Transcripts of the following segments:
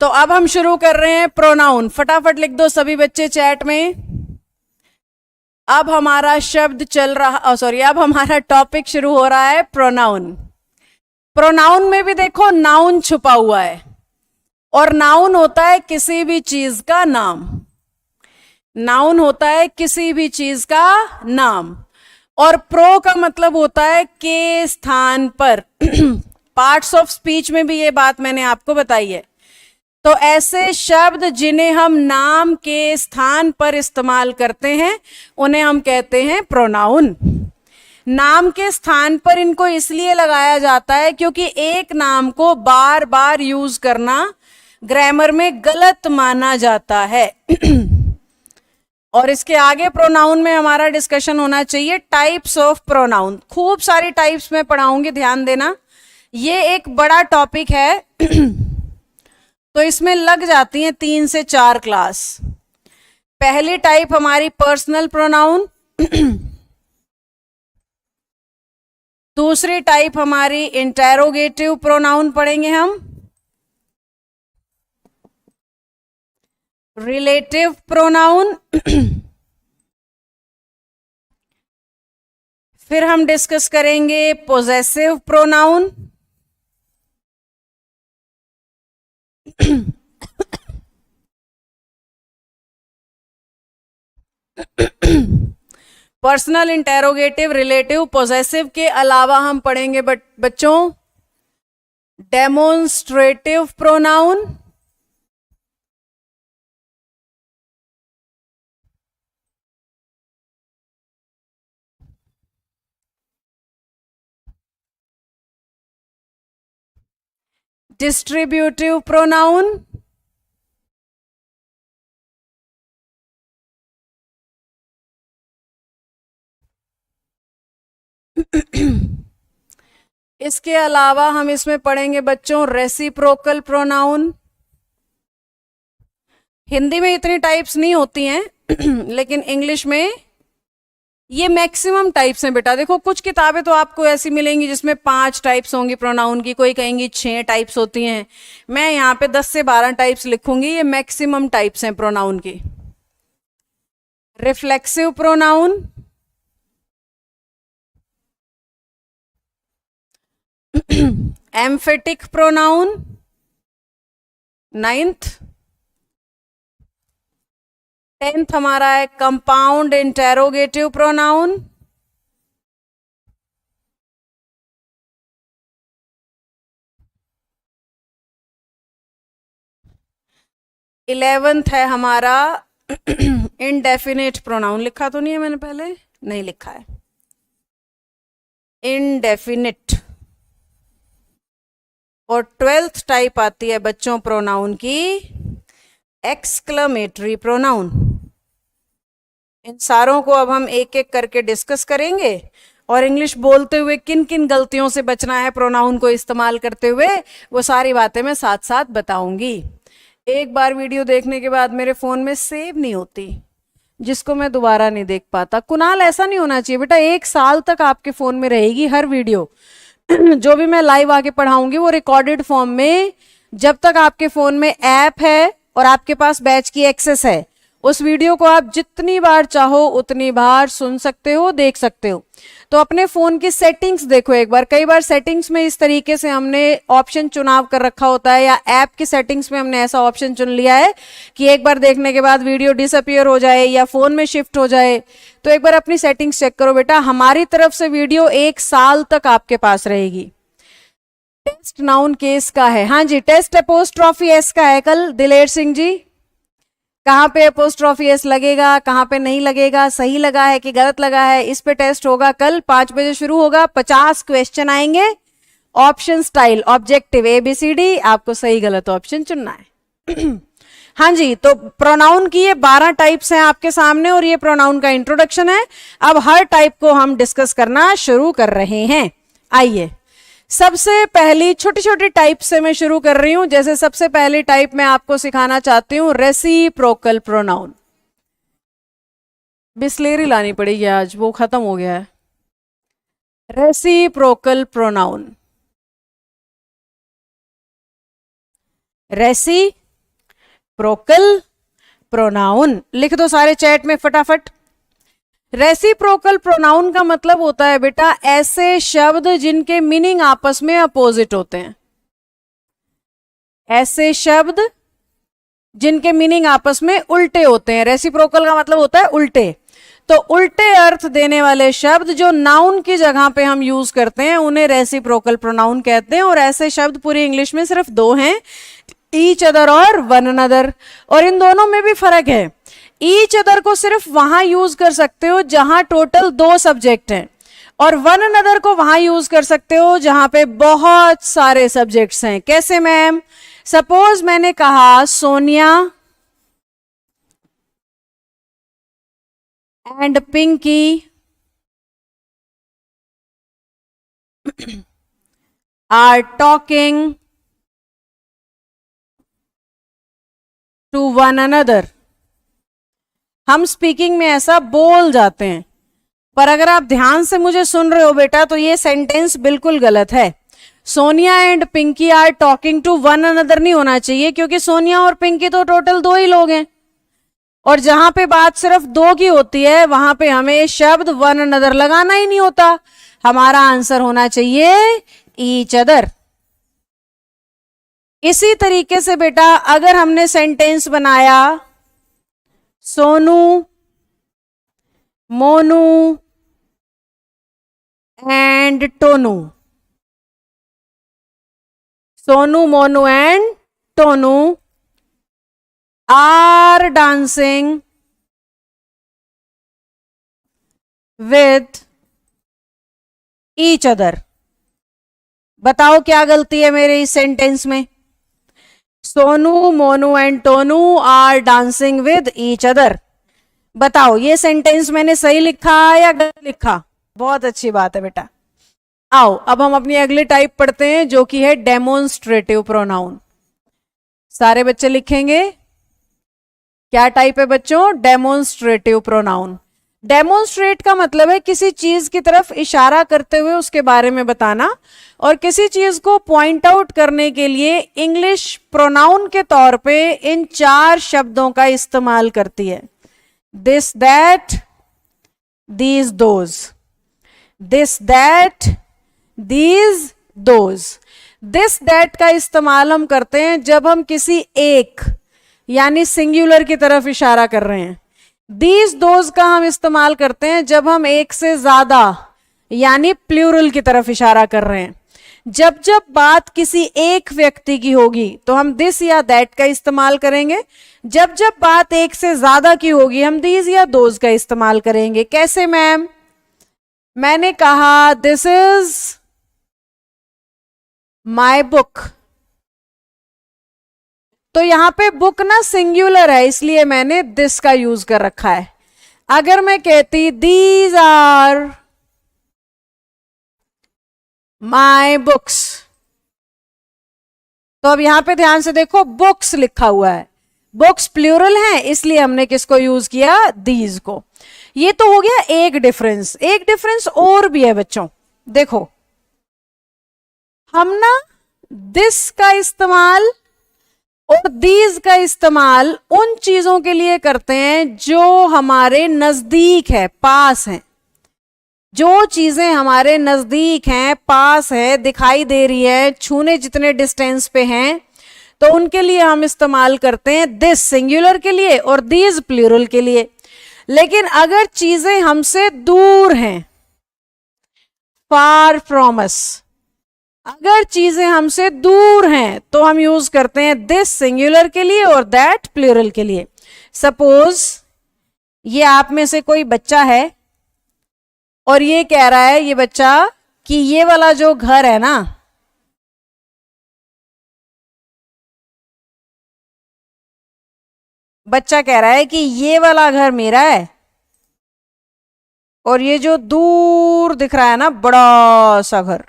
तो अब हम शुरू कर रहे हैं प्रोनाउन। फटाफट लिख दो सभी बच्चे चैट में। अब हमारा शब्द चल रहा, अब हमारा टॉपिक शुरू हो रहा है प्रोनाउन। प्रोनाउन में भी देखो नाउन छुपा हुआ है, और नाउन होता है किसी भी चीज का नाम। नाउन होता है किसी भी चीज का नाम, और प्रो का मतलब होता है के स्थान पर। पार्ट्स ऑफ स्पीच में भी ये बात मैंने आपको बताई है। तो ऐसे शब्द जिन्हें हम नाम के स्थान पर इस्तेमाल करते हैं उन्हें हम कहते हैं प्रोनाउन। नाम के स्थान पर इनको इसलिए लगाया जाता है क्योंकि एक नाम को बार बार यूज करना ग्रामर में गलत माना जाता है। और इसके आगे प्रोनाउन में हमारा डिस्कशन होना चाहिए टाइप्स ऑफ प्रोनाउन। खूब सारी टाइप्स में पढ़ाऊंगी, ध्यान देना, ये एक बड़ा टॉपिक है। तो इसमें लग जाती हैं 3 से 4 क्लास। पहली टाइप हमारी पर्सनल प्रोनाउन, दूसरी टाइप हमारी इंटेरोगेटिव प्रोनाउन पढ़ेंगे हम, रिलेटिव प्रोनाउन, फिर हम डिस्कस करेंगे possessive pronoun, personal, interrogative, relative, possessive के अलावा हम पढ़ेंगे बच्चों डेमोन्स्ट्रेटिव प्रोनाउन, डिस्ट्रीब्यूटिव प्रोनाउन, इसके अलावा हम इसमें पढ़ेंगे बच्चों रेसिप्रोकल प्रोनाउन। हिंदी में इतनी टाइप्स नहीं होती हैं लेकिन इंग्लिश में ये मैक्सिमम टाइप्स हैं बेटा। देखो कुछ किताबें तो आपको ऐसी मिलेंगी जिसमें 5 टाइप्स होंगी प्रोनाउन की, कोई कहेंगी 6 टाइप्स होती हैं। मैं यहाँ पे 10 से 12 टाइप्स लिखूंगी, ये मैक्सिमम टाइप्स हैं प्रोनाउन की। Reflexive pronoun, emphatic pronoun 9th, 10th हमारा है कंपाउंड इंटेरोगेटिव प्रोनाउन, 11th है हमारा इनडेफिनेट प्रोनाउन। लिखा तो नहीं है मैंने, पहले नहीं लिखा है, इनडेफिनिट। और 12th टाइप आती है बच्चों प्रोनाउन की एक्सक्लेमेटरी प्रोनाउन। इन सारों को अब हम एक एक करके डिस्कस करेंगे, और इंग्लिश बोलते हुए किन किन गलतियों से बचना है प्रोनाउन को इस्तेमाल करते हुए, वो सारी बातें मैं साथ साथ बताऊंगी। एक बार वीडियो देखने के बाद मेरे फोन में सेव नहीं होती, जिसको मैं दोबारा नहीं देख पाता। कुणाल, ऐसा नहीं होना चाहिए बेटा, 1 साल तक आपके फोन में रहेगी हर वीडियो। जो भी मैं लाइव आके पढ़ाऊंगी वो रिकॉर्डेड फॉर्म में, जब तक आपके फोन में ऐप है और आपके पास बैच की एक्सेस है, उस वीडियो को आप जितनी बार चाहो उतनी बार सुन सकते हो, देख सकते हो। तो अपने फोन की सेटिंग्स देखो एक बार। कई बार सेटिंग्स में इस तरीके से हमने ऑप्शन चुनाव कर रखा होता है, या ऐप की सेटिंग्स में हमने ऐसा ऑप्शन चुन लिया है कि एक बार देखने के बाद वीडियो डिसअपियर हो जाए या फोन में शिफ्ट हो जाए। तो एक बार अपनी सेटिंग्स चेक करो बेटा। हमारी तरफ से वीडियो 1 साल तक आपके पास रहेगी। टेस्ट नाउन केस का है, हाँ जी, टेस्ट अपोस्ट्रॉफी एस का है कल। दिलेर सिंह जी, कहाँ पे अपोस्ट्रॉफी एस लगेगा, कहाँ पे नहीं लगेगा, सही लगा है कि गलत लगा है, इस पे टेस्ट होगा कल 5 बजे शुरू होगा। 50 क्वेश्चन आएंगे, ऑप्शन स्टाइल, ऑब्जेक्टिव, ABCD, आपको सही गलत ऑप्शन चुनना है। हाँ जी, तो प्रोनाउन की ये 12 टाइप्स हैं आपके सामने, और ये प्रोनाउन का इंट्रोडक्शन है। अब हर टाइप को हम डिस्कस करना शुरू कर रहे हैं। आइए, सबसे पहली छोटी छोटी टाइप से मैं शुरू कर रही हूं। जैसे सबसे पहली टाइप मैं आपको सिखाना चाहती हूं रेसिप्रोकल प्रोनाउन। बिस्लेरी लानी पड़ेगी आज, वो खत्म हो गया है। रेसिप्रोकल प्रोनाउन, रेसी रेसिप्रोकल प्रोनाउन। लिख दो सारे चैट में फटाफट। रेसिप्रोकल प्रोनाउन का मतलब होता है बेटा ऐसे शब्द जिनके मीनिंग आपस में अपोजिट होते हैं। ऐसे शब्द जिनके मीनिंग आपस में उल्टे होते हैं। रेसिप्रोकल का मतलब होता है उल्टे। तो उल्टे अर्थ देने वाले शब्द जो नाउन की जगह पे हम यूज करते हैं उन्हें रेसिप्रोकल प्रोनाउन कहते हैं। और ऐसे शब्द पूरी इंग्लिश में सिर्फ दो हैं, ईच अदर और वन अनदर। और इन दोनों में भी फर्क है। ईच अदर को सिर्फ वहां यूज कर सकते हो जहां टोटल दो सब्जेक्ट हैं, और वन अनदर को वहां यूज कर सकते हो जहां पे बहुत सारे सब्जेक्ट्स हैं। कैसे मैम? सपोज मैंने कहा Sonia and Pinky are talking to one another. हम स्पीकिंग में ऐसा बोल जाते हैं, पर अगर आप ध्यान से मुझे सुन रहे हो बेटा तो ये सेंटेंस बिल्कुल गलत है। Sonia and Pinky are talking to one another नहीं होना चाहिए, क्योंकि सोनिया और पिंकी तो टोटल दो ही लोग हैं, और जहां पे बात सिर्फ दो की होती है वहां पे हमें शब्द वन अनदर लगाना ही नहीं होता। हमारा आंसर होना चाहिए ईच अदर। इसी तरीके से बेटा अगर हमने सेंटेंस बनाया Sonu Monu and Tonu, Sonu Monu and Tonu are dancing with each other. बताओ क्या गलती है मेरे इस सेंटेंस में? Sonu Monu and Tonu are dancing with each other. बताओ ये सेंटेंस मैंने सही लिखा या गलत लिखा? बहुत अच्छी बात है बेटा। आओ अब हम अपनी अगली टाइप पढ़ते हैं जो कि है डेमोन्स्ट्रेटिव प्रोनाउन। सारे बच्चे लिखेंगे क्या टाइप है बच्चों? Demonstrative pronoun. डेमोन्स्ट्रेट का मतलब है किसी चीज की तरफ इशारा करते हुए उसके बारे में बताना, और किसी चीज को पॉइंट आउट करने के लिए इंग्लिश प्रोनाउन के तौर पे इन चार शब्दों का इस्तेमाल करती है। This that these those, this that these those. This that का इस्तेमाल हम करते हैं जब हम किसी एक यानी सिंगुलर की तरफ इशारा कर रहे हैं। दीज दोज का हम इस्तेमाल करते हैं जब हम एक से ज्यादा यानी प्लूरल की तरफ इशारा कर रहे हैं। जब जब बात किसी एक व्यक्ति की होगी तो हम दिस या दैट का इस्तेमाल करेंगे। जब जब बात एक से ज्यादा की होगी हम दीज या दोज का इस्तेमाल करेंगे। कैसे मैम? मैंने कहा दिस इज माई बुक, तो यहां पे बुक ना सिंगुलर है इसलिए मैंने दिस का यूज कर रखा है। अगर मैं कहती दीज आर माई बुक्स, तो अब यहां पे ध्यान से देखो बुक्स लिखा हुआ है, बुक्स प्लूरल है इसलिए हमने किसको यूज किया? दीज को। ये तो हो गया एक डिफरेंस। एक डिफरेंस और भी है बच्चों, देखो हम ना दिस का इस्तेमाल और दीज का इस्तेमाल उन चीजों के लिए करते हैं जो हमारे नजदीक है, पास हैं। जो चीजें हमारे नजदीक हैं, पास है, दिखाई दे रही है, छूने जितने डिस्टेंस पे हैं, तो उनके लिए हम इस्तेमाल करते हैं दिस सिंगुलर के लिए और दीज प्लूरल के लिए। लेकिन अगर चीजें हमसे दूर हैं, फार फ्रॉम अस, अगर चीजें हमसे दूर हैं तो हम यूज करते हैं दिस सिंगुलर के लिए और दैट प्लूरल के लिए। सपोज ये आप में से कोई बच्चा है और ये कह रहा है ये बच्चा कि ये वाला जो घर है ना, बच्चा कह रहा है कि ये वाला घर मेरा है और ये जो दूर दिख रहा है ना बड़ा सा घर,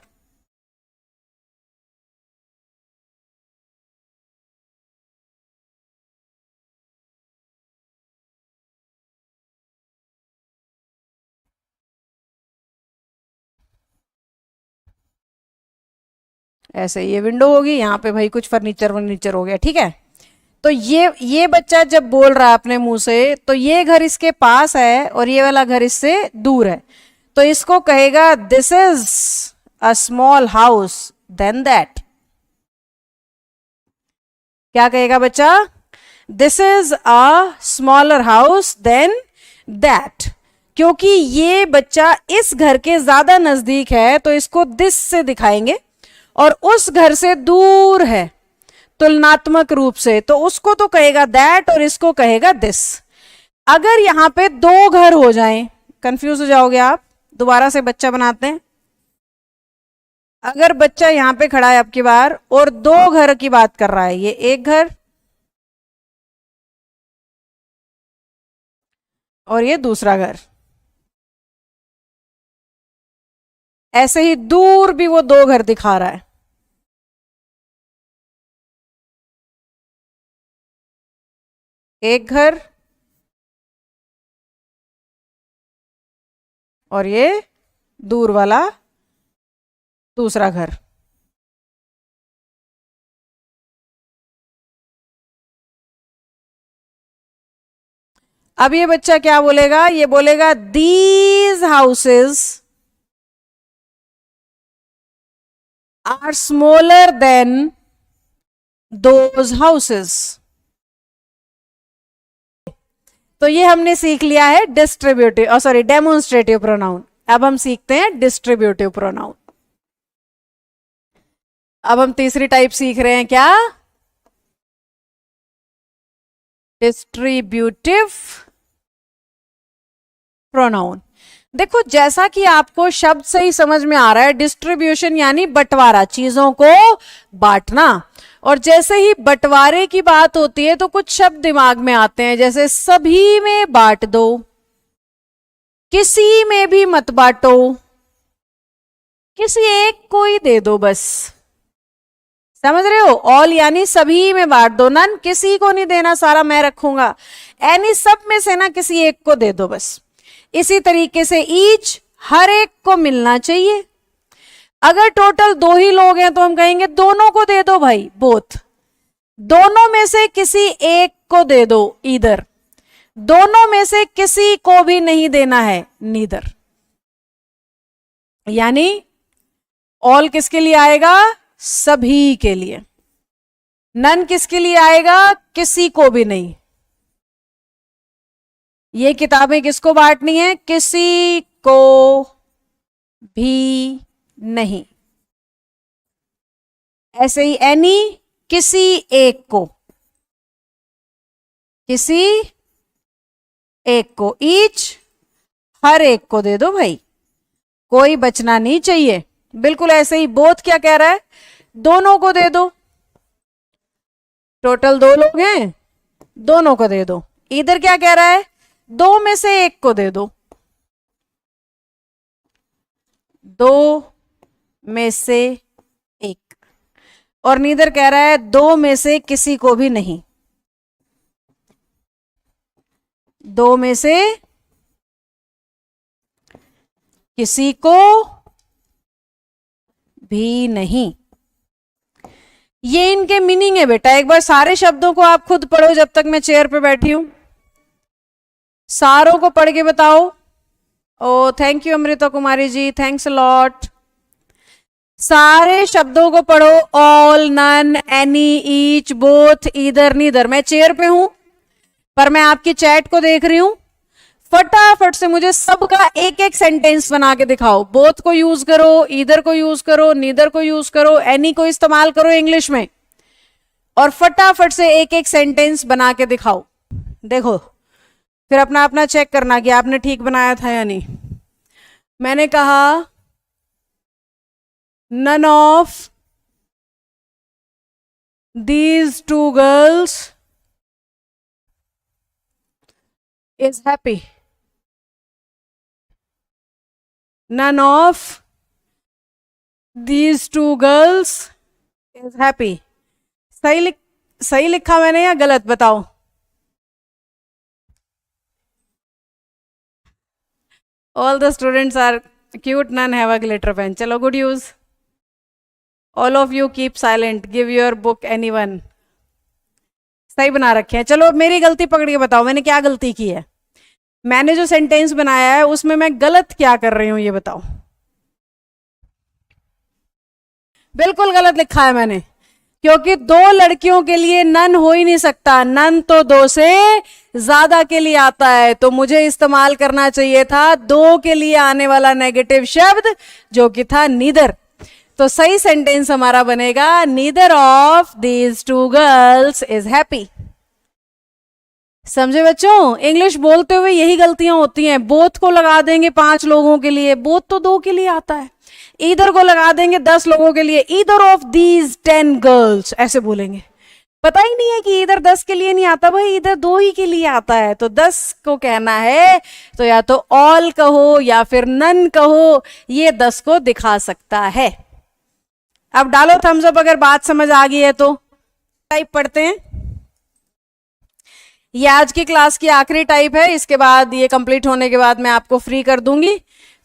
ऐसे ये विंडो होगी, यहां पे भाई कुछ फर्नीचर वर्नीचर हो गया, ठीक है। तो ये बच्चा जब बोल रहा है अपने मुंह से, तो ये घर इसके पास है और ये वाला घर इससे दूर है, तो इसको कहेगा this is a small house than that. क्या कहेगा बच्चा? This is a smaller house than that. क्योंकि ये बच्चा इस घर के ज्यादा नजदीक है तो इसको दिस से दिखाएंगे, और उस घर से दूर है तुलनात्मक रूप से, तो उसको तो कहेगा दैट और इसको कहेगा दिस। अगर यहां पे दो घर हो जाएं, कंफ्यूज हो जाओगे आप, दोबारा से बच्चा बनाते हैं। अगर बच्चा यहां पे खड़ा है अब की बार और दो घर की बात कर रहा है, ये एक घर और ये दूसरा घर, ऐसे ही दूर भी वो दो घर दिखा रहा है। एक घर और ये दूर वाला दूसरा घर। अब ये बच्चा क्या बोलेगा? ये बोलेगा these houses are smaller than those houses. तो ये हमने सीख लिया है डिस्ट्रीब्यूटिव, सॉरी डेमोन्स्ट्रेटिव प्रोनाउन। अब हम सीखते हैं डिस्ट्रीब्यूटिव प्रोनाउन। अब हम तीसरी टाइप सीख रहे हैं, क्या? Distributive pronoun. देखो, जैसा कि आपको शब्द से ही समझ में आ रहा है, डिस्ट्रीब्यूशन यानी बंटवारा, चीजों को बांटना। और जैसे ही बंटवारे की बात होती है तो कुछ शब्द दिमाग में आते हैं, जैसे सभी में बांट दो, किसी में भी मत बांटो, किसी एक को ही दे दो बस। समझ रहे हो? ऑल यानी सभी में बांट दो, नन किसी को नहीं देना, सारा मैं रखूंगा। एनी सब में से ना किसी एक को दे दो बस। इसी तरीके से ईच हर एक को मिलना चाहिए। अगर टोटल दो ही लोग हैं तो हम कहेंगे दोनों को दे दो भाई, बोथ। दोनों में से किसी एक को दे दो, ईदर। दोनों में से किसी को भी नहीं देना है, नीदर। यानी ऑल किसके लिए आएगा? सभी के लिए। नन किसके लिए आएगा? किसी को भी नहीं। ये किताबें किसको बांटनी है? किसी को भी नहीं। ऐसे ही एनी किसी एक को, किसी एक को। ईच हर एक को दे दो भाई, कोई बचना नहीं चाहिए। बिल्कुल ऐसे ही बोथ क्या कह रहा है? दोनों को दे दो। टोटल दो लोग हैं, दोनों को दे दो। इधर क्या कह रहा है? दो में से एक को दे दो, दो में से एक। और नीदर कह रहा है दो में से किसी को भी नहीं, दो में से किसी को भी नहीं। ये इनके मीनिंग है बेटा। एक बार सारे शब्दों को आप खुद पढ़ो जब तक मैं चेयर पे बैठी हूं। सारों को पढ़ के बताओ। Oh thank you Amrita Kumari ji, thanks a lot. सारे शब्दों को पढ़ो। All, none, any, each, both, either, neither. मैं चेयर पे हूं पर मैं आपकी चैट को देख रही हूं। फटाफट से मुझे सबका एक एक सेंटेंस बना के दिखाओ। बोथ को यूज करो, ईदर को यूज करो, नीदर को यूज करो, एनी को इस्तेमाल करो इंग्लिश में, और फटाफट से एक एक सेंटेंस बना के दिखाओ। देखो, फिर अपना अपना चेक करना कि आपने ठीक बनाया था या नहीं। मैंने कहा none of these two girls is happy. None of these two girls is happy. सही लिखा मैंने या गलत? बताओ। All the students are cute, none have a glitter pen. चलो, good use. All of you keep silent. Give your book anyone. सही बना रखे हैं। चलो अब मेरी गलती पकड़ के बताओ, मैंने क्या गलती की है? मैंने जो सेंटेंस बनाया है उसमें मैं गलत क्या कर रही हूं, ये बताओ। बिल्कुल गलत लिखा है मैंने, क्योंकि दो लड़कियों के लिए नन हो ही नहीं सकता, नन तो दो से ज्यादा के लिए आता है, तो मुझे इस्तेमाल करना चाहिए था दो के लिए आने वाला नेगेटिव शब्द जो कि था नीदर। तो सही सेंटेंस हमारा बनेगा neither of these two girls is happy. समझे बच्चों? इंग्लिश बोलते हुए यही गलतियां होती हैं, बोथ को लगा देंगे 5 लोगों के लिए, बोथ तो 2 के लिए आता है। ईदर को लगा देंगे 10 लोगों के लिए, ईदर ऑफ दीज 10 गर्ल्स ऐसे बोलेंगे। पता ही नहीं है कि इधर 10 के लिए नहीं आता भाई, इधर 2 ही के लिए आता है। तो 10 को कहना है तो या तो ऑल कहो या फिर नन कहो, ये 10 को दिखा सकता है। अब डालो थम्स अप अगर बात समझ आ गई है तो। टाइप पढ़ते हैं, ये आज की क्लास की आखिरी टाइप है, इसके बाद ये कंप्लीट होने के बाद मैं आपको फ्री कर दूंगी।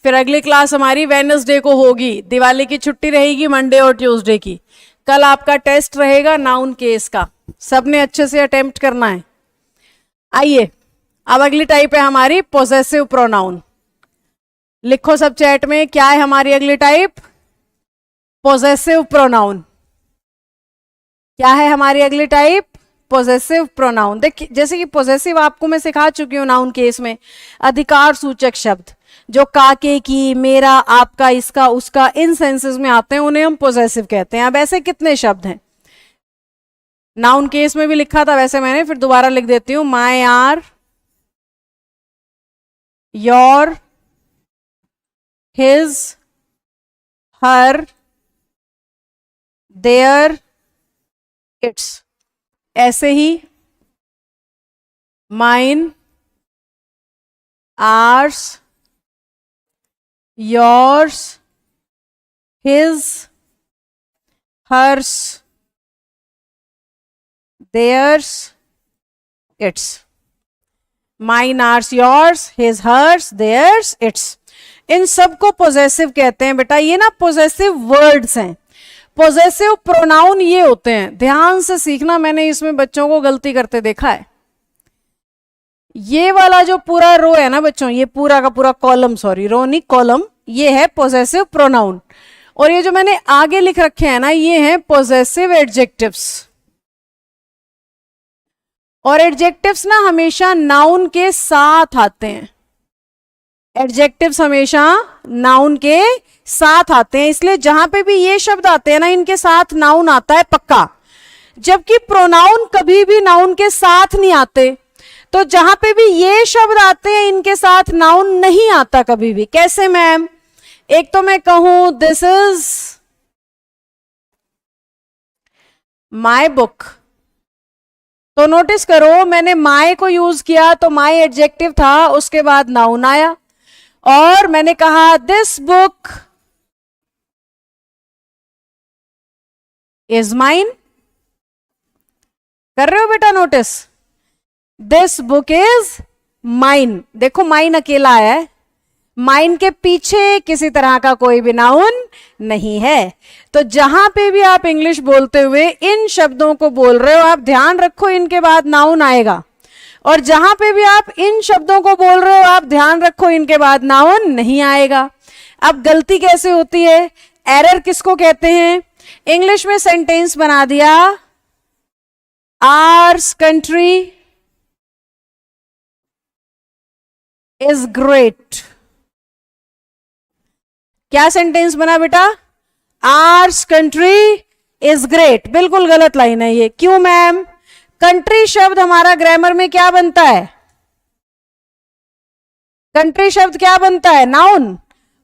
फिर अगली क्लास हमारी वेडनेसडे को होगी, दिवाली की छुट्टी रहेगी मंडे और ट्यूसडे की। कल आपका टेस्ट रहेगा नाउन केस का, सबने अच्छे से अटेम्प्ट करना है। आइए अब अगली टाइप है हमारी पोजेसिव प्रोनाउन। लिखो सब चैट में, क्या है हमारी अगली टाइप? Possessive pronoun. क्या है हमारी अगली टाइप? Possessive pronoun. देखिए जैसे कि पोजेसिव आपको मैं सिखा चुकी हूं नाउन केस में, अधिकार सूचक शब्द जो काके की, मेरा, आपका, इसका, उसका, इन सेंसेस में आते हैं उन्हें हम पोजेसिव कहते हैं। अब ऐसे कितने शब्द हैं? नाउन केस में भी लिखा था वैसे मैंने, फिर दोबारा लिख देती हूं। My, our, your, his, her, their, its. ऐसे ही mine, ours, yours, his, hers, theirs, its. Mine, ours, yours, his, hers, theirs, its. इन सबको पोजेसिव कहते हैं बेटा। ये ना पोजेसिव वर्ड्स हैं। पोजेसिव प्रोनाउन ये होते हैं, ध्यान से सीखना, मैंने इसमें बच्चों को गलती करते देखा है। ये वाला जो पूरा रो है ना बच्चों, ये पूरा का पूरा कॉलम, सॉरी रो नहीं कॉलम, ये है पोजेसिव प्रोनाउन। और ये जो मैंने आगे लिख रखे हैं ना, ये है पोजेसिव एडजेक्टिव्स। और एडजेक्टिव्स ना हमेशा नाउन के साथ आते हैं। एडजेक्टिव्स हमेशा नाउन के साथ आते हैं, इसलिए जहां पे भी ये शब्द आते हैं ना, इनके साथ नाउन आता है पक्का। जबकि प्रोनाउन कभी भी नाउन के साथ नहीं आते। तो जहां पे भी ये शब्द आते हैं इनके साथ नाउन नहीं आता कभी भी। कैसे मैम? एक तो मैं कहूं दिस इज माई बुक, तो नोटिस करो मैंने माई को यूज किया तो माई एडजेक्टिव था, उसके बाद नाउन आया। और मैंने कहा दिस बुक इज माइन। कर रहे हो बेटा notice? This book is mine. देखो माइन अकेला आया है, माइन के पीछे किसी तरह का कोई भी नाउन नहीं है। तो जहां पे भी आप इंग्लिश बोलते हुए इन शब्दों को बोल रहे हो, आप ध्यान रखो इनके बाद नाउन आएगा। और जहां पे भी आप इन शब्दों को बोल रहे हो, आप ध्यान रखो इनके बाद नाउन नहीं आएगा। अब गलती कैसे होती है? एरर किसको कहते हैं? इंग्लिश में सेंटेंस बना दिया, आवर्स कंट्री इज ग्रेट। क्या सेंटेंस बना बेटा? Hours country is great. बिल्कुल गलत लाइन है ये। क्यों मैम? कंट्री शब्द हमारा ग्रामर में क्या बनता है? कंट्री शब्द क्या बनता है? नाउन।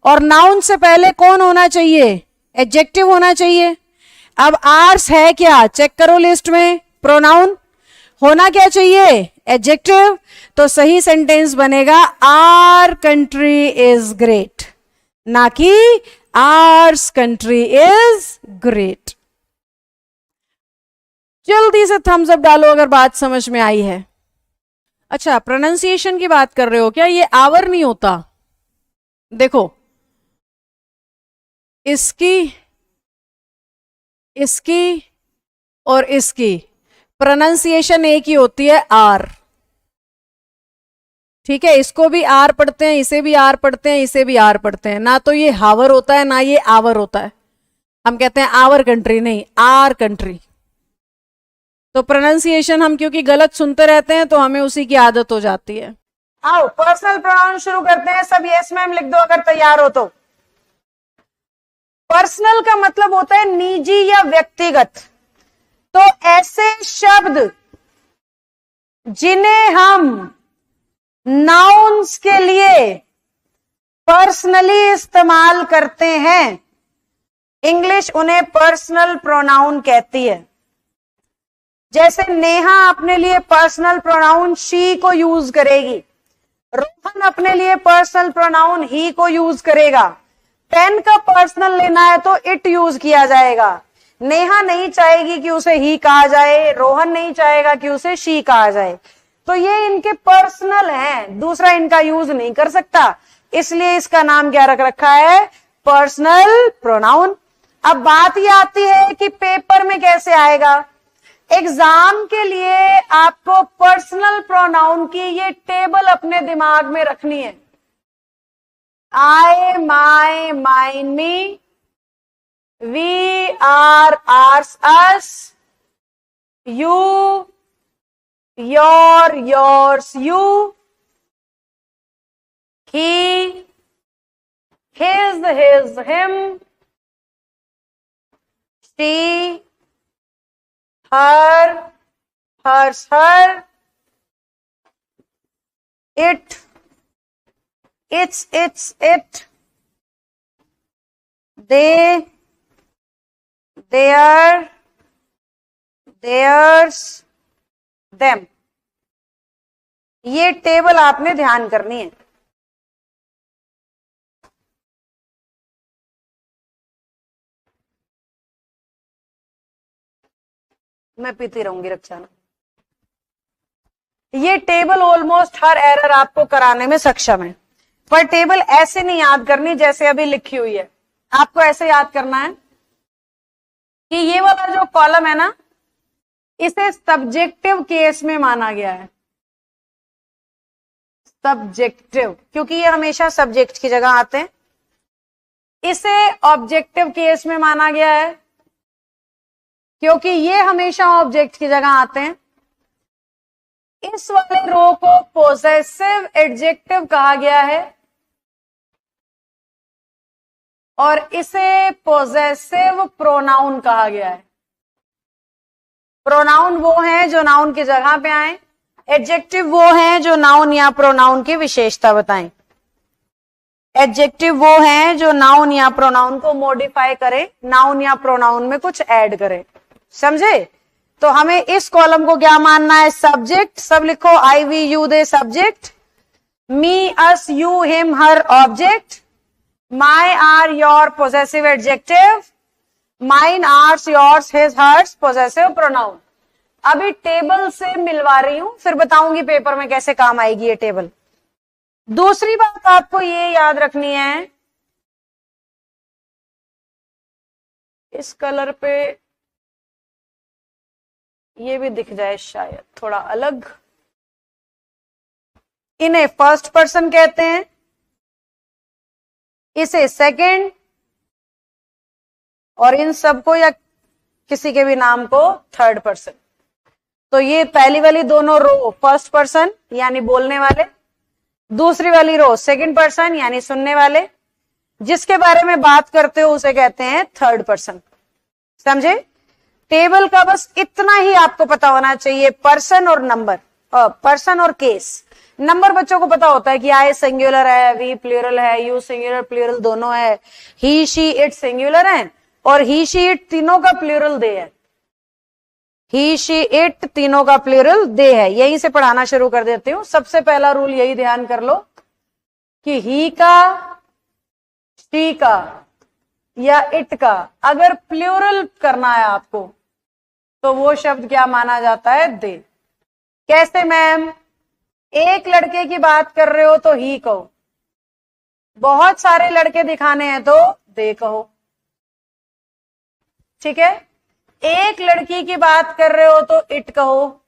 और नाउन से पहले कौन होना चाहिए? एडजेक्टिव होना चाहिए। अब आर्स है क्या? चेक करो लिस्ट में, प्रोनाउन होना क्या चाहिए? एडजेक्टिव। तो सही सेंटेंस बनेगा आर कंट्री इज ग्रेट, ना कि आर्स कंट्री इज ग्रेट। जल्दी से थम्स अप डालो अगर बात समझ में आई है। अच्छा, प्रोनाउंसिएशन की बात कर रहे हो क्या? ये आवर नहीं होता। देखो इसकी, इसकी और इसकी प्रोनाउंसिएशन एक ही होती है, आर। ठीक है, इसको भी आर पढ़ते हैं, इसे भी आर पढ़ते हैं, इसे भी आर पढ़ते हैं। ना तो ये हावर होता है, ना ये आवर होता है। हम कहते हैं आवर कंट्री, नहीं, आर कंट्री। तो प्रोनाउंसिएशन हम क्योंकि गलत सुनते रहते हैं तो हमें उसी की आदत हो जाती है। आओ पर्सनल प्रोनाउन शुरू करते हैं। सब यस मैम लिख दो अगर तैयार हो तो। पर्सनल का मतलब होता है निजी या व्यक्तिगत। तो ऐसे शब्द जिन्हें हम नाउन्स के लिए पर्सनली इस्तेमाल करते हैं, इंग्लिश उन्हें पर्सनल प्रोनाउन कहती है। जैसे नेहा अपने लिए पर्सनल प्रोनाउन शी को यूज करेगी, रोहन अपने लिए पर्सनल प्रोनाउन ही को यूज करेगा। पेन का पर्सनल लेना है तो इट यूज किया जाएगा। नेहा नहीं चाहेगी कि उसे ही कहा जाए, रोहन नहीं चाहेगा कि उसे शी कहा जाए। तो ये इनके पर्सनल हैं, दूसरा इनका यूज नहीं कर सकता, इसलिए इसका नाम क्या रख रखा है, पर्सनल प्रोनाउन। अब बात ये आती है कि पेपर में कैसे आएगा। एग्जाम के लिए आपको पर्सनल प्रोनाउन की ये टेबल अपने दिमाग में रखनी है। I, my, mine, me, we, our, ours, us, you, your, yours, you, he, his, him, she, her, hers, her, it, its, it, they, their, theirs, them। ये टेबल आपने ध्यान करनी है। मैं पीती रहूंगी रक्षा। ये टेबल ऑलमोस्ट हर एरर आपको कराने में सक्षम है, पर टेबल ऐसे नहीं याद करनी जैसे अभी लिखी हुई है। आपको ऐसे याद करना है कि ये वाला जो कॉलम है ना, इसे सब्जेक्टिव केस में माना गया है। सब्जेक्टिव, क्योंकि ये हमेशा सब्जेक्ट की जगह आते हैं। इसे ऑब्जेक्टिव केस में माना गया है क्योंकि ये हमेशा ऑब्जेक्ट की जगह आते हैं। इस वाले रो को पोजेसिव एडजेक्टिव कहा गया है और इसे पोजेसिव प्रोनाउन कहा गया है। प्रोनाउन वो हैं जो नाउन की जगह पे आए, एडजेक्टिव वो हैं जो नाउन या प्रोनाउन की विशेषता बताएं। एडजेक्टिव वो हैं जो नाउन या प्रोनाउन को मॉडिफाई करे, नाउन या प्रोनाउन में कुछ ऐड करे। समझे? तो हमें इस कॉलम को क्या मानना है, सब्जेक्ट। सब लिखो, I, we, you, they subject, me, us, you, him, her object, my, our, your possessive adjective, mine, ours, yours, his, hers possessive pronoun. अभी टेबल से मिलवा रही हूं, फिर बताऊंगी पेपर में कैसे काम आएगी ये टेबल। दूसरी बात आपको ये याद रखनी है, इस कलर पे ये भी दिख जाए शायद थोड़ा अलग। इन्हें फर्स्ट पर्सन कहते हैं, इसे सेकंड, और इन सबको या किसी के भी नाम को थर्ड पर्सन। तो ये पहली वाली दोनों रो फर्स्ट पर्सन यानी बोलने वाले, दूसरी वाली रो सेकंड पर्सन यानी सुनने वाले, जिसके बारे में बात करते हो उसे कहते हैं थर्ड पर्सन। समझे? टेबल का बस इतना ही आपको पता होना चाहिए, पर्सन और नंबर, पर्सन और केस। नंबर बच्चों को पता होता है कि आई सिंगुलर है, वी प्लूरल है, यू सिंगुलर प्लूरल दोनों है, ही, शी, इट सिंगुलर है, और ही, शी, इट तीनों का प्लूरल दे है। ही, शी, इट तीनों का प्लूरल दे है। यहीं से पढ़ाना शुरू कर देती हूं। सबसे पहला रूल यही ध्यान कर लो कि ही का, शी का या इट का अगर प्लूरल करना है आपको तो वो शब्द क्या माना जाता है, दे। कैसे मैम? एक लड़के की बात कर रहे हो तो ही कहो, बहुत सारे लड़के दिखाने हैं तो दे कहो। ठीक है? एक लड़की की बात कर रहे हो तो इट कहो,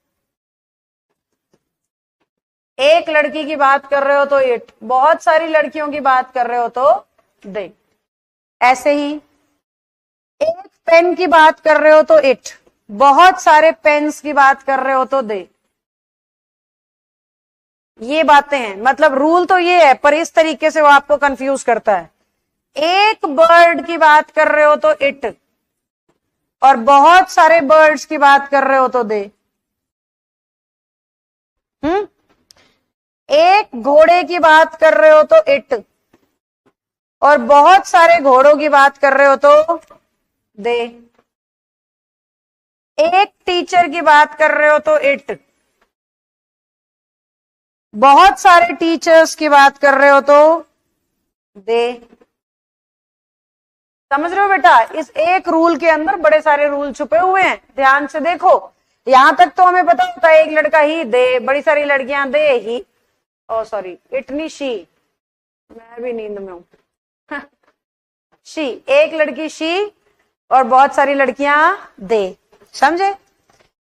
एक लड़की की बात कर रहे हो तो इट, बहुत सारी लड़कियों की बात कर रहे हो तो दे। ऐसे ही एक पेन की बात कर रहे हो तो इट, बहुत सारे पेन्स की बात कर रहे हो तो दे। ये बातें हैं, मतलब रूल तो ये है, पर इस तरीके से वो आपको कंफ्यूज करता है। एक बर्ड की बात कर रहे हो तो इट, और बहुत सारे बर्ड्स की बात कर रहे हो तो दे। एक घोड़े की बात कर रहे हो तो इट, और बहुत सारे घोड़ों की बात कर रहे हो तो दे। एक टीचर की बात कर रहे हो तो इट, बहुत सारे टीचर्स की बात कर रहे हो तो दे। समझ रहे हो बेटा, इस एक रूल के अंदर बड़े सारे रूल छुपे हुए हैं, ध्यान से देखो। यहां तक तो हमें पता होता है एक लड़का ही दे, बड़ी सारी लड़कियां दे ही, ओ सॉरी इटनी शी, मैं भी नींद में हूं शी, एक लड़की शी और बहुत सारी लड़कियां दे, समझे।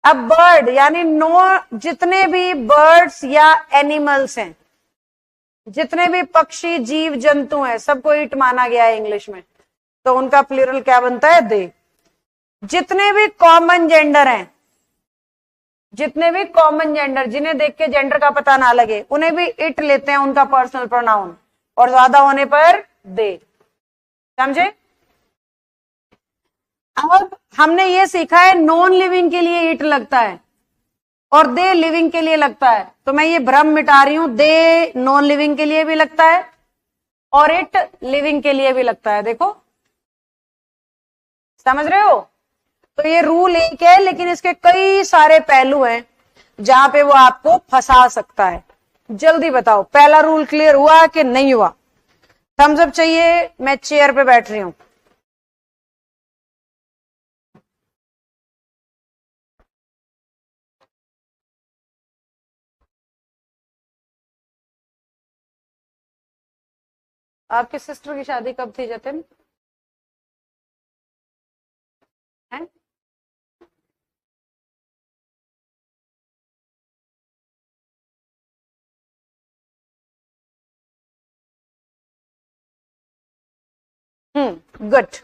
अब बर्ड यानी नो, जितने भी बर्ड्स या एनिमल्स हैं, जितने भी पक्षी जीव जंतु हैं, सबको इट माना गया है इंग्लिश में, तो उनका प्लूरल क्या बनता है, दे। जितने भी कॉमन जेंडर हैं, जितने भी कॉमन जेंडर जिन्हें देख के जेंडर का पता ना लगे, उन्हें भी इट लेते हैं उनका पर्सनल प्रोनाउन, और ज्यादा होने पर दे, समझे। अब हमने ये सीखा है नॉन लिविंग के लिए इट लगता है और दे लिविंग के लिए लगता है, तो मैं ये भ्रम मिटा रही हूं, दे नॉन लिविंग के लिए भी लगता है और इट लिविंग के लिए भी लगता है, देखो समझ रहे हो। तो ये रूल एक है, लेकिन इसके कई सारे पहलू हैं जहां पे वो आपको फंसा सकता है। जल्दी बताओ, पहला रूल क्लियर हुआ कि नहीं हुआ? थम्स अप चाहिए, मैं चेयर पे बैठ रही हूं। आपकी सिस्टर की शादी कब थी जतिन? है? Good.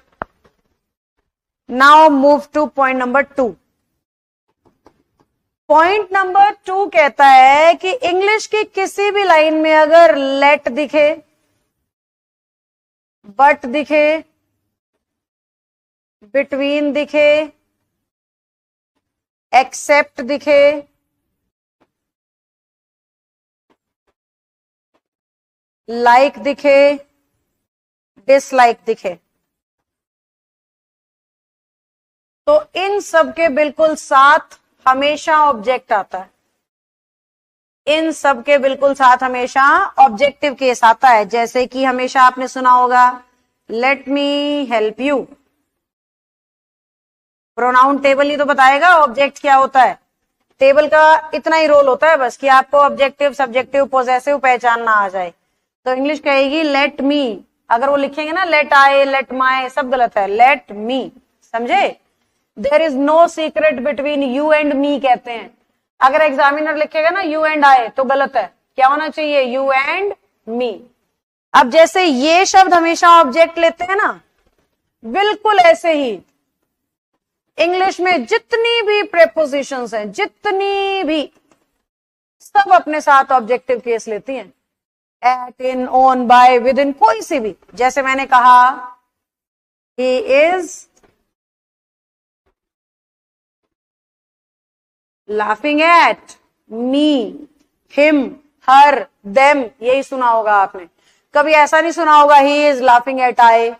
Now move two point number 2। Point number 2 कहता है कि इंग्लिश की किसी भी लाइन में अगर लेट दिखे, बट दिखे, बिटवीन दिखे, एक्सेप्ट दिखे, लाइक दिखे, डिसलाइक दिखे, तो इन सब के बिल्कुल साथ हमेशा ऑब्जेक्ट आता है। इन सब के बिल्कुल साथ हमेशा ऑब्जेक्टिव केस आता है। जैसे कि हमेशा आपने सुना होगा let me help you, pronoun table ही तो बताएगा ऑब्जेक्ट क्या होता है। टेबल का इतना ही रोल होता है बस कि आपको ऑब्जेक्टिव, सब्जेक्टिव, पोजेसिव पहचानना आ जाए। तो इंग्लिश कहेगी लेट मी, अगर वो लिखेंगे ना लेट आई, लेट माई, सब गलत है, लेट मी, समझे। There is no secret between you and me कहते हैं। अगर एग्जामिनर लिखेगा ना यू एंड आई तो गलत है, क्या होना चाहिए, यू एंड मी। अब जैसे ये शब्द हमेशा ऑब्जेक्ट लेते हैं ना, बिल्कुल ऐसे ही इंग्लिश में जितनी भी प्रेपोजिशंस हैं, जितनी भी, सब अपने साथ ऑब्जेक्टिव केस लेती हैं। At, in, on, by, with in, कोई सी भी। जैसे मैंने कहा he is laughing at me, him, her, them, यही सुना होगा आपने। कभी ऐसा नहीं सुना होगा he is laughing at I,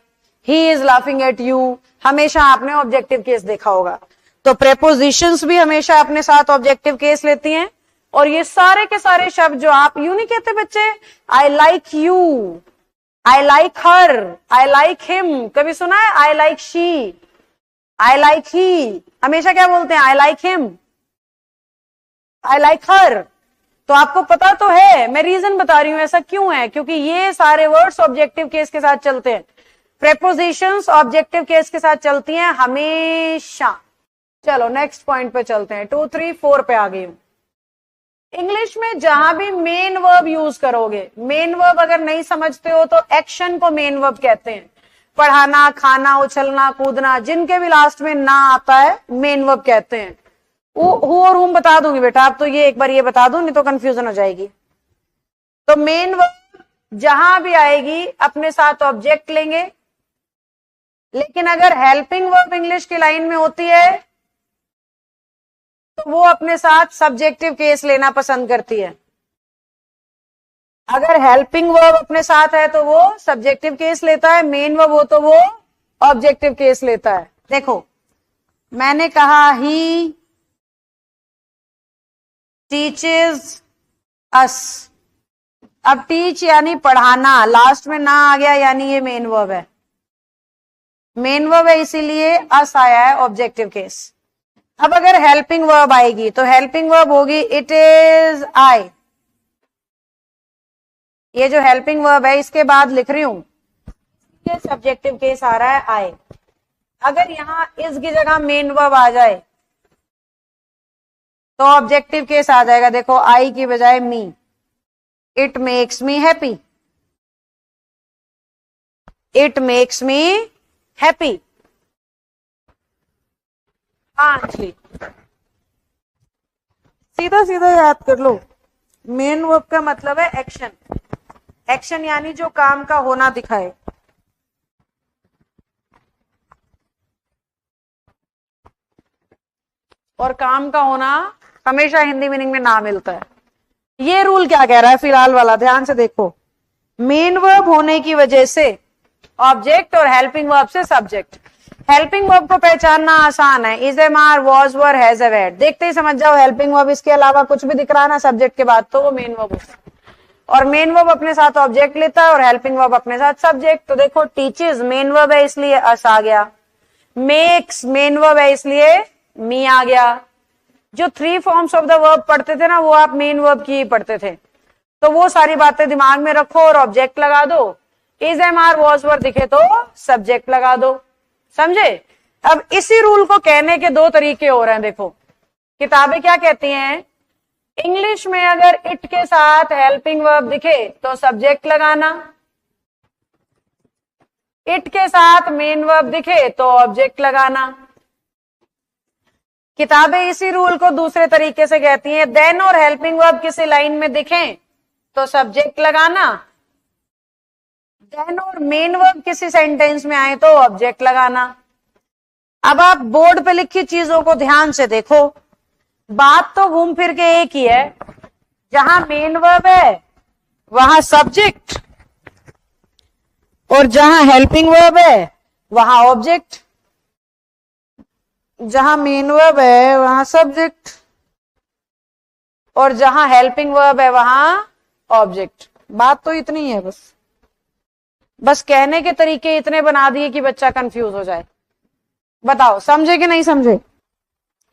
he is laughing at you. हमेशा आपने ऑब्जेक्टिव केस देखा होगा। तो प्रेपोजिशंस भी हमेशा अपने साथ ऑब्जेक्टिव केस लेती हैं। और ये सारे के सारे शब्द जो आप यूं नहीं कहते बच्चे, I like you, I like her, I like him, कभी सुना है I like she, I like he, हमेशा क्या बोलते हैं, I like him, I like her. तो आपको पता तो है, मैं रीजन बता रही हूं ऐसा क्यों है, क्योंकि ये सारे वर्ड्स ऑब्जेक्टिव केस के साथ चलते हैं। प्रेपोजिशंस ऑब्जेक्टिव केस के साथ चलती हैं हमेशा। चलो नेक्स्ट पॉइंट पे चलते हैं, 2, 3, 4 पे आ गई हूं। इंग्लिश में जहां भी मेन वर्ब यूज करोगे, मेन वर्ब अगर नहीं समझते हो तो एक्शन को मेन वर्ब कहते हैं। पढ़ाना, खाना, उछलना, कूदना, जिनके भी लास्ट में ना आता है मेन वर्ब कहते हैं। हु और हुम बता दूंगी बेटा, आप तो ये एक बार ये बता दो, नहीं तो कंफ्यूजन हो जाएगी। तो मेन वर्ब जहां भी आएगी अपने साथ ऑब्जेक्ट लेंगे, लेकिन अगर हेल्पिंग वर्ब इंग्लिश की लाइन में होती है तो वो अपने साथ सब्जेक्टिव केस लेना पसंद करती है। अगर हेल्पिंग वर्ब अपने साथ है तो वो सब्जेक्टिव केस लेता है, मेन वर्ब हो तो वो ऑब्जेक्टिव केस लेता है। देखो मैंने कहा ही टीचेस अस, अब टीच यानी पढ़ाना, लास्ट में ना आ गया यानी ये मेन वर्ब है। मेन वर्ब है इसीलिए अस आया है ऑब्जेक्टिव केस। अब अगर हेल्पिंग वर्ब आएगी तो हेल्पिंग वर्ब होगी इट इज आई। ये जो हेल्पिंग वर्ब है इसके बाद लिख रही हूं, ये सब्जेक्टिव केस आ रहा है आई। अगर यहां इस की जगह मेन वर्ब आ जाए तो ऑब्जेक्टिव केस आ जाएगा। देखो आई की बजाय me, it makes me happy, it makes me happy. हाँ जी, सीधा सीधा याद कर लो, मेन वर्ब का मतलब है एक्शन। एक्शन यानी जो काम का होना दिखाए। और काम का होना हमेशा हिंदी मीनिंग में ना मिलता है। ये रूल क्या कह रहा है फिलहाल वाला, ध्यान से देखो। मेन वर्ब होने की वजह से ऑब्जेक्ट और हेल्पिंग वर्ब से सब्जेक्ट। हेल्पिंग वर्ब को पहचानना आसान है, is am are, was were, has had, देखते ही समझ जाओ हेल्पिंग वर्ब। इसके अलावा कुछ भी दिख रहा है ना सब्जेक्ट के बाद तो वो मेन वर्ब होता है। और मेन वर्ब अपने साथ ऑब्जेक्ट लेता है और हेल्पिंग वर्ब अपने साथ सब्जेक्ट। तो देखो टीचेस मेन वर्ब है इसलिए अस आ गया, मेक्स मेन वर्ब है इसलिए मी आ गया। जो 3 फॉर्म्स ऑफ द वर्ब पढ़ते थे ना वो आप मेन वर्ब की ही पढ़ते थे, तो वो सारी बातें दिमाग में रखो और ऑब्जेक्ट लगा दो। Is am are was were दिखे तो सब्जेक्ट लगा दो, समझे। अब इसी रूल को कहने के 2 तरीके हो रहे हैं। देखो किताबें क्या कहती हैं, इंग्लिश में अगर इट के साथ हेल्पिंग वर्ब दिखे तो सब्जेक्ट लगाना, इट के साथ मेन वर्ब दिखे तो ऑब्जेक्ट लगाना। किताबें इसी रूल को दूसरे तरीके से कहती हैं, देन और हेल्पिंग वर्ब किसी लाइन में दिखें तो सब्जेक्ट लगाना, देन और मेन वर्ब किसी सेंटेंस में आए तो ऑब्जेक्ट लगाना। अब आप बोर्ड पे लिखी चीजों को ध्यान से देखो, बात तो घूम फिर के एक ही है। जहां मेन वर्ब है वहां सब्जेक्ट, और जहां हेल्पिंग वर्ब है वहां ऑब्जेक्ट। जहां मेन वर्ब है वहां सब्जेक्ट, और जहां हेल्पिंग वर्ब है वहां ऑब्जेक्ट। बात तो इतनी है, बस कहने के तरीके इतने बना दिए कि बच्चा कंफ्यूज हो जाए। बताओ समझे कि नहीं समझे।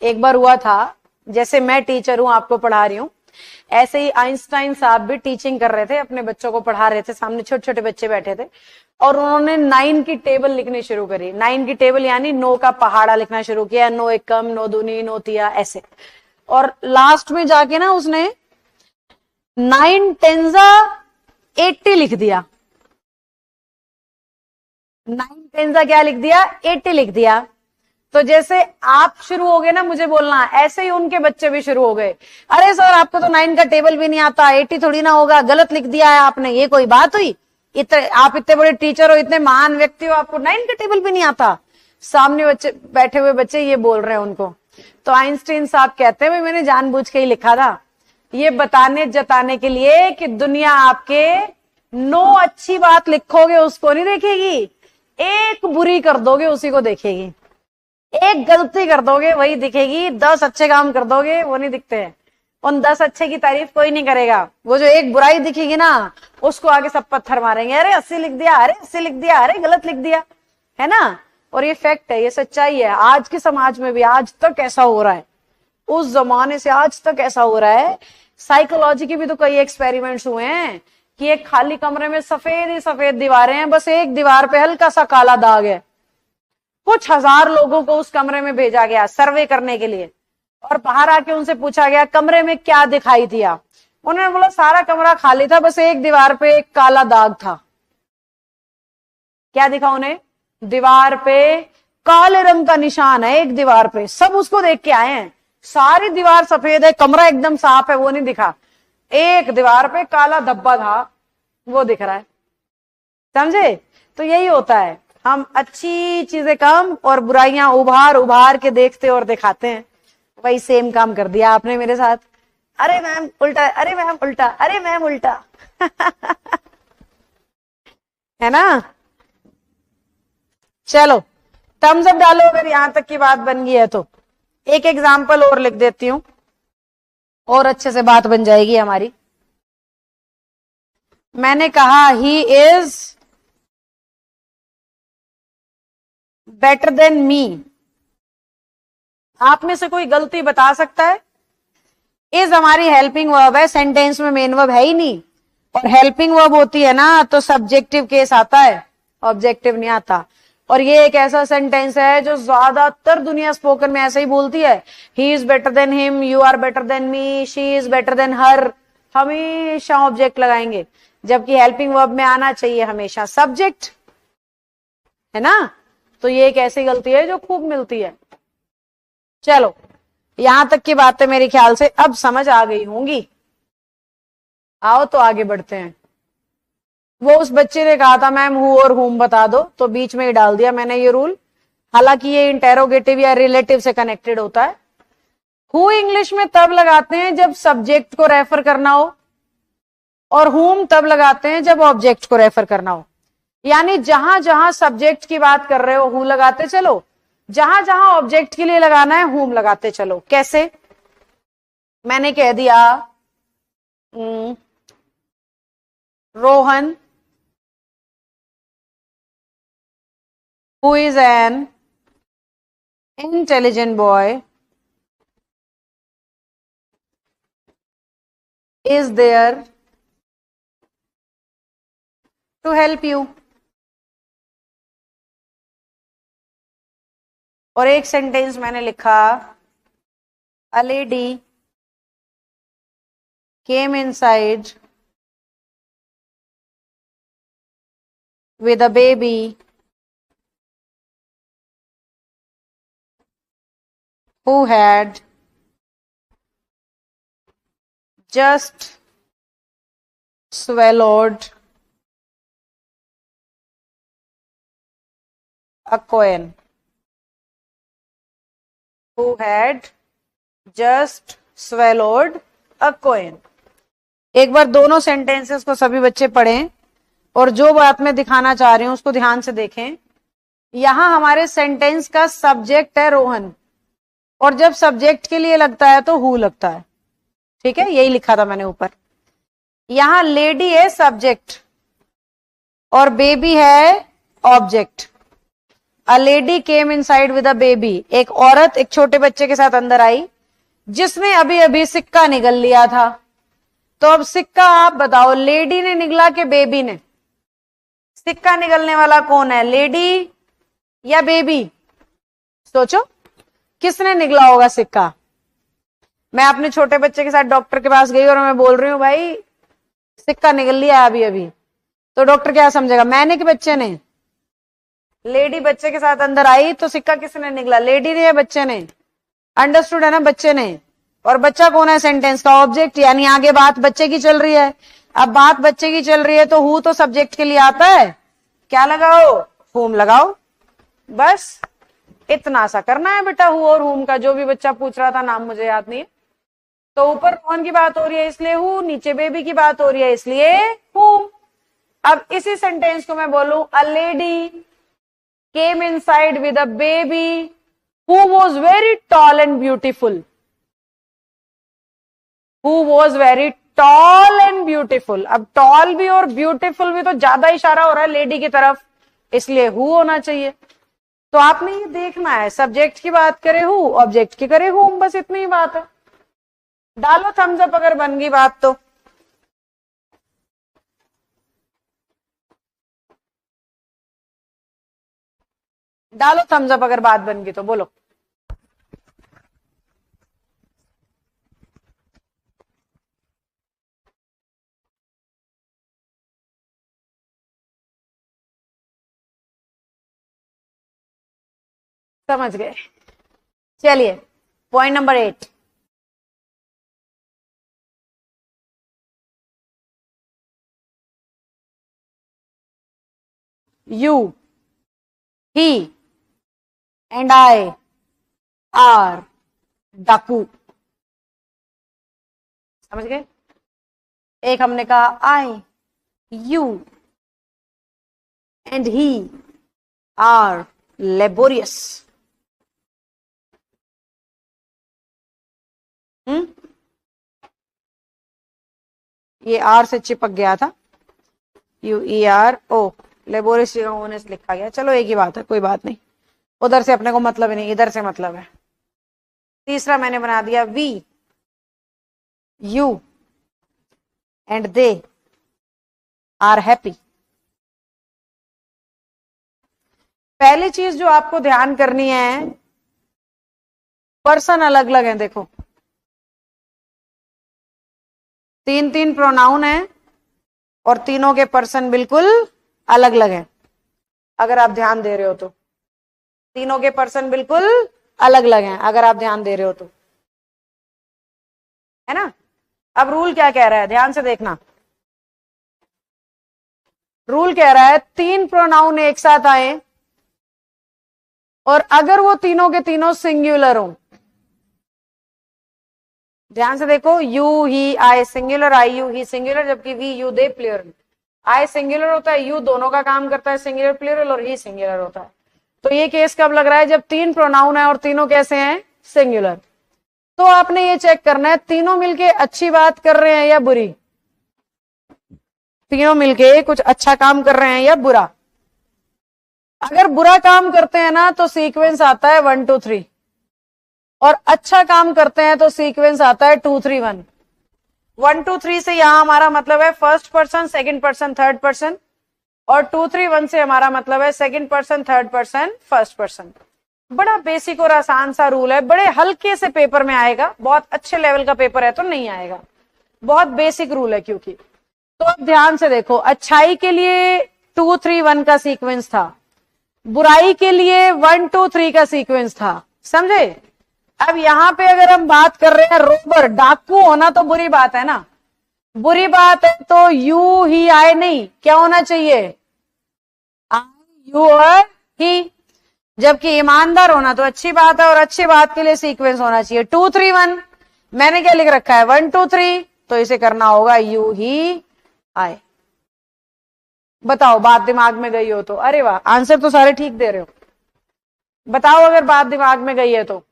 एक बार हुआ था, जैसे मैं टीचर हूं आपको पढ़ा रही हूं, ऐसे ही आइंस्टाइन साहब भी टीचिंग कर रहे थे, अपने बच्चों को पढ़ा रहे थे, सामने छोटे छोटे बच्चे बैठे थे और उन्होंने 9 की टेबल लिखनी शुरू करी। 9 की टेबल यानी 9 का पहाड़ा लिखना शुरू किया, 9 एकम, 9 दूनी, 9 तिया, ऐसे। और लास्ट में जाके ना उसने 9 टेंजा 80 लिख दिया। 9 टेंजा क्या लिख दिया, 80 लिख दिया। तो जैसे आप शुरू हो गए ना मुझे बोलना, ऐसे ही उनके बच्चे भी शुरू हो गए, अरे सर आपको तो 9 का टेबल भी नहीं आता, 80 थोड़ी ना होगा, गलत लिख दिया है आपने, ये कोई बात हुई। आप इतने बड़े टीचर हो, इतने महान व्यक्ति हो, आपको 9 का टेबल भी नहीं आता। सामने बच्चे बैठे हुए बच्चे ये बोल रहे हैं उनको। तो आइंस्टाइन साहब कहते हैं मैंने जानबूझ के ही लिखा था, ये बताने जताने के लिए कि दुनिया आपके 9 अच्छी बात लिखोगे उसको नहीं देखेगी, एक बुरी कर दोगे उसी को देखेगी, एक गलती कर दोगे वही दिखेगी, 10 अच्छे काम कर दोगे वो नहीं दिखते हैं। उन 10 अच्छे की तारीफ कोई नहीं करेगा, वो जो एक बुराई दिखेगी ना उसको आगे सब पत्थर मारेंगे, अरे 80 लिख दिया, अरे 80 लिख दिया, अरे गलत लिख दिया, है ना। और ये फैक्ट है, ये सच्चाई है। आज के समाज में भी आज तक ऐसा हो रहा है, उस जमाने से आज तक ऐसा हो रहा है। साइकोलॉजी के भी तो कई एक्सपेरिमेंट्स हुए हैं कि एक खाली कमरे में सफेद ही सफेद दीवारें हैं, बस एक दीवार पे हल्का सा काला दाग है, कुछ हजार लोगों को उस कमरे में भेजा गया सर्वे करने के लिए, और बाहर आके उनसे पूछा गया कमरे में क्या दिखाई दिया। उन्होंने बोला सारा कमरा खाली था, बस एक दीवार पे एक काला दाग था। क्या दिखा उन्हें? दीवार पे काले रंग का निशान है एक दीवार पे। सब उसको देख के आए हैं, सारी दीवार सफेद है, कमरा एकदम साफ है, वो नहीं दिखा। एक दीवार पे काला धब्बा था, वो दिख रहा है। समझे? तो यही होता है, हम अच्छी चीजें कम और बुराइयां उभार उभार के देखते और दिखाते हैं। वही सेम काम कर दिया आपने मेरे साथ। अरे मैम उल्टा, अरे मैम उल्टा, अरे मैम उल्टा। है ना? चलो थम्स अप डालो अगर यहां तक की बात बन गई है तो। एक एग्जाम्पल और लिख देती हूं और अच्छे से बात बन जाएगी हमारी। मैंने कहा ही इज बेटर देन मी। आप में से कोई गलती बता सकता है? इज हमारी हेल्पिंग वर्ब है, सेंटेंस में मेन वर्ब है ही नहीं, और हेल्पिंग वर्ब होती है ना तो सब्जेक्टिव केस आता है, ऑब्जेक्टिव नहीं आता। और ये एक ऐसा सेंटेंस है जो ज्यादातर दुनिया स्पोकन में ऐसे ही बोलती है, he is better than him, you are better than me, she is better than her. हमेशा ऑब्जेक्ट लगाएंगे, जबकि हेल्पिंग वर्ब में आना चाहिए हमेशा सब्जेक्ट, है ना? तो ये एक ऐसी गलती है जो खूब मिलती है। चलो यहां तक की बातें मेरे ख्याल से अब समझ आ गई होंगी। आओ तो आगे बढ़ते हैं। वो उस बच्चे ने कहा था मैम हु और हुम बता दो, तो बीच में ही डाल दिया मैंने ये रूल। हालांकि ये इंटेरोगेटिव या रिलेटिव से कनेक्टेड होता है। हु इंग्लिश में तब लगाते हैं जब सब्जेक्ट को रेफर करना हो, और हुम तब लगाते हैं जब ऑब्जेक्ट को रेफर करना हो। यानी जहां जहां सब्जेक्ट की बात कर रहे हो हु लगाते चलो, जहां जहां ऑब्जेक्ट के लिए लगाना है हुम लगाते चलो। कैसे? मैंने कह दिया Rohan who is an intelligent boy is there to help you। और एक सेंटेंस मैंने लिखा a lady came inside with a baby who had just swallowed a coin। Who had just swallowed a coin। एक बार दोनों सेंटेंसेस को सभी बच्चे पढ़ें और जो बात मैं दिखाना चाह रही हूं उसको ध्यान से देखें। यहां हमारे सेंटेंस का सब्जेक्ट है रोहन, और जब सब्जेक्ट के लिए लगता है तो हु लगता है। ठीक है, यही लिखा था मैंने ऊपर। यहां लेडी है सब्जेक्ट और बेबी है object. A lady came inside with a baby, एक औरत एक छोटे बच्चे के साथ अंदर आई जिसने अभी अभी सिक्का निगल लिया था। तो अब सिक्का आप बताओ, लेडी ने निगला के बेबी ने? सिक्का निगलने वाला कौन है, लेडी या बेबी? सोचो किसने निगला होगा सिक्का। मैं अपने छोटे बच्चे के साथ डॉक्टर के पास गई और मैं बोल रही हूं भाई सिक्का निगल लिया अभी अभी, तो डॉक्टर क्या समझेगा, मैंने कि बच्चे ने? लेडी बच्चे के साथ अंदर आई तो सिक्का किसने निगला, लेडी ने या बच्चे ने? अंडरस्टूड है ना, बच्चे ने। और बच्चा कौन है सेंटेंस का, ऑब्जेक्ट। यानी आगे बात बच्चे की चल रही है। अब बात बच्चे की चल रही है तो हु तो सब्जेक्ट के लिए आता है, क्या लगाओ, हुम लगाओ। बस इतना सा करना है बेटा हु और हुम का। जो भी बच्चा पूछ रहा था, नाम मुझे याद नहीं है। तो ऊपर कौन की बात हो रही है इसलिए हु, नीचे बेबी की बात हो रही है इसलिए हुम। अब इसी सेंटेंस को मैं बोलूं a lady came inside with a baby who was very tall and beautiful. Who was very tall and beautiful. अब टॉल भी और ब्यूटीफुल भी तो ज्यादा इशारा हो रहा है लेडी की तरफ, इसलिए हु होना चाहिए। तो आपने ये देखना है, सब्जेक्ट की बात करे हु, ऑब्जेक्ट की करे हुम, बस इतनी ही बात है। डालो थम्स अप अगर बन गई बात तो। डालो थम्स अप अगर बात बन गई तो, बोलो। समझ गए। चलिए point number 8। You, he and I are डाकू। समझ गए? एक हमने कहा I, you and he are laborious. ये आर से चिपक गया था, U E R O, laborious होने से लिखा गया। चलो एक ही बात है, कोई बात नहीं, उधर से अपने को मतलब ही नहीं, इधर से मतलब है। तीसरा मैंने बना दिया we, you and they are happy. पहली चीज जो आपको ध्यान करनी है, पर्सन अलग अलग है। देखो 3 प्रोनाउन है और तीनों के पर्सन बिल्कुल अलग अलग हैं। अगर आप ध्यान दे रहे हो तो तीनों के पर्सन बिल्कुल अलग अलग हैं, अगर आप ध्यान दे रहे हो तो, है ना। अब रूल क्या कह रहा है, ध्यान से देखना। रूल कह रहा है 3 प्रोनाउन एक साथ आए और अगर वो तीनों के तीनों सिंगुलर हो। ध्यान से देखो, you he I singular, I you he singular, जबकि we you they plural. I singular होता है, यू दोनों का काम करता है सिंगुलर प्लूरल, और ही सिंगुलर होता है। तो ये केस कब लग रहा है, जब 3 प्रोनाउन है और तीनों कैसे हैं, सिंगुलर। तो आपने ये चेक करना है तीनों मिलके अच्छी बात कर रहे हैं या बुरी, तीनों मिलके कुछ अच्छा काम कर रहे हैं या बुरा। अगर बुरा काम करते हैं ना तो सीक्वेंस आता है 1 2 3, और अच्छा काम करते हैं तो सीक्वेंस आता है 2 3 1। 1 2 3 से यहां हमारा मतलब है first person, second person, third person, और 2 3 1 से हमारा मतलब है second person, third person, first person. बड़ा बेसिक और आसान सा रूल है, बड़े हल्के से पेपर में आएगा, बहुत अच्छे लेवल का पेपर है तो नहीं आएगा, बहुत बेसिक रूल है क्योंकि। तो अब ध्यान से देखो, अच्छाई के लिए 2 3 1 का सीक्वेंस था, बुराई के लिए 1 2 3 का सीक्वेंस था। समझे? अब यहां पे अगर हम बात कर रहे हैं रोबर, डाकू होना तो बुरी बात है ना, बुरी बात है तो यू ही आई नहीं, क्या होना चाहिए, आई यू और ही। जबकि ईमानदार होना तो अच्छी बात है, और अच्छी बात के लिए सीक्वेंस होना चाहिए 2 3 1। मैंने क्या लिख रखा है 1 2 3, तो इसे करना होगा यू ही आई। बताओ बात दिमाग में गई हो तो, अरे वाह आंसर तो सारे ठीक दे रहे हो। बताओ अगर बात दिमाग में गई है तो।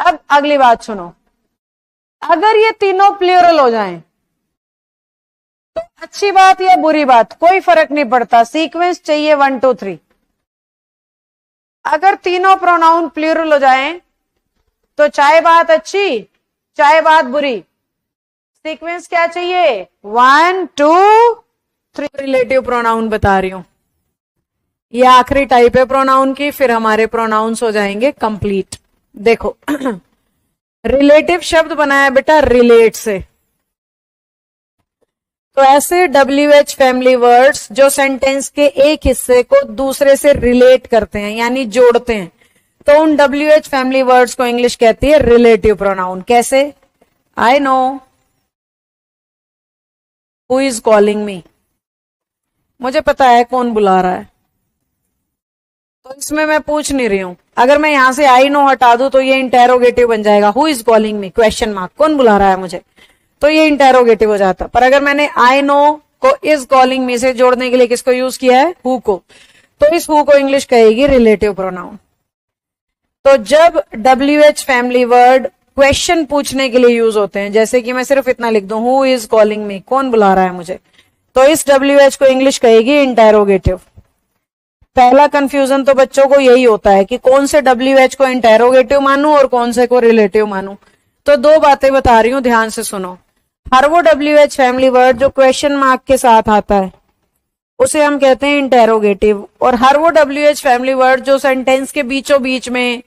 अब अगली बात सुनो, अगर ये तीनों प्लूरल हो जाएं तो अच्छी बात या बुरी बात कोई फर्क नहीं पड़ता, सीक्वेंस चाहिए 1 2 3। अगर तीनों प्रोनाउन प्लूरल हो जाएं तो चाहे बात अच्छी चाहे बात बुरी, सीक्वेंस क्या चाहिए 1 2 3। रिलेटिव प्रोनाउन बता रही हूं, ये आखिरी टाइप है प्रोनाउन की, फिर हमारे प्रोनाउंस हो जाएंगे कंप्लीट। देखो रिलेटिव शब्द बनाया बेटा रिलेट से, तो ऐसे WH फैमिली वर्ड्स जो सेंटेंस के एक हिस्से को दूसरे से रिलेट करते हैं यानी जोड़ते हैं, तो उन WH फैमिली वर्ड्स को इंग्लिश कहती है रिलेटिव प्रोनाउन। कैसे? I know who is calling me, मुझे पता है कौन बुला रहा है, तो इसमें मैं पूछ नहीं रही हूं। अगर मैं यहां से आई नो हटा दूं तो ये इंटेरोगेटिव बन जाएगा, who is calling me question mark, कौन बुला रहा है मुझे, तो ये इंटेरोगेटिव हो जाता। पर अगर मैंने आई नो को इज कॉलिंग मी से जोड़ने के लिए किसको यूज किया है, हु को, तो इस हु को इंग्लिश कहेगी रिलेटिव प्रोनाउन। तो जब WH फैमिली वर्ड क्वेश्चन पूछने के लिए यूज होते हैं, जैसे कि मैं सिर्फ इतना लिख दूं हु इज कॉलिंग मी, कौन बुला रहा है मुझे, तो इस WH को इंग्लिश कहेगी इंटेरोगेटिव। पहला कंफ्यूजन तो बच्चों को यही होता है कि कौन से WH को इंटेरोगेटिव मानूं और कौन से को रिलेटिव मानूं। तो 2 बातें बता रही हूं, ध्यान से सुनो। हर वो WH फैमिली वर्ड जो क्वेश्चन मार्क के साथ आता है उसे हम कहते हैं इंटेरोगेटिव। और हर वो WH फैमिली वर्ड जो सेंटेंस के बीचों बीच में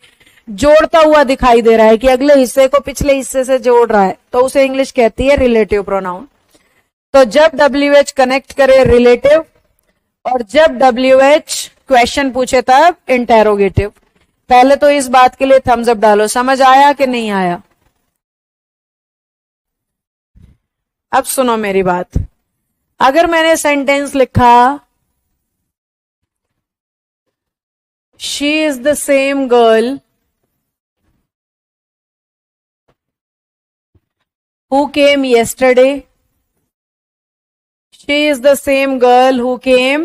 जोड़ता हुआ दिखाई दे रहा है कि अगले हिस्से को पिछले हिस्से से जोड़ रहा है, तो उसे इंग्लिश कहती है रिलेटिव प्रोनाउन। तो जब WH कनेक्ट करे रिलेटिव, और जब WH क्वेश्चन पूछे तब इंटेरोगेटिव। पहले तो इस बात के लिए थम्स अप डालो, समझ आया कि नहीं आया? अब सुनो मेरी बात। अगर मैंने सेंटेंस लिखा she is the same girl who came yesterday, she is the same girl who came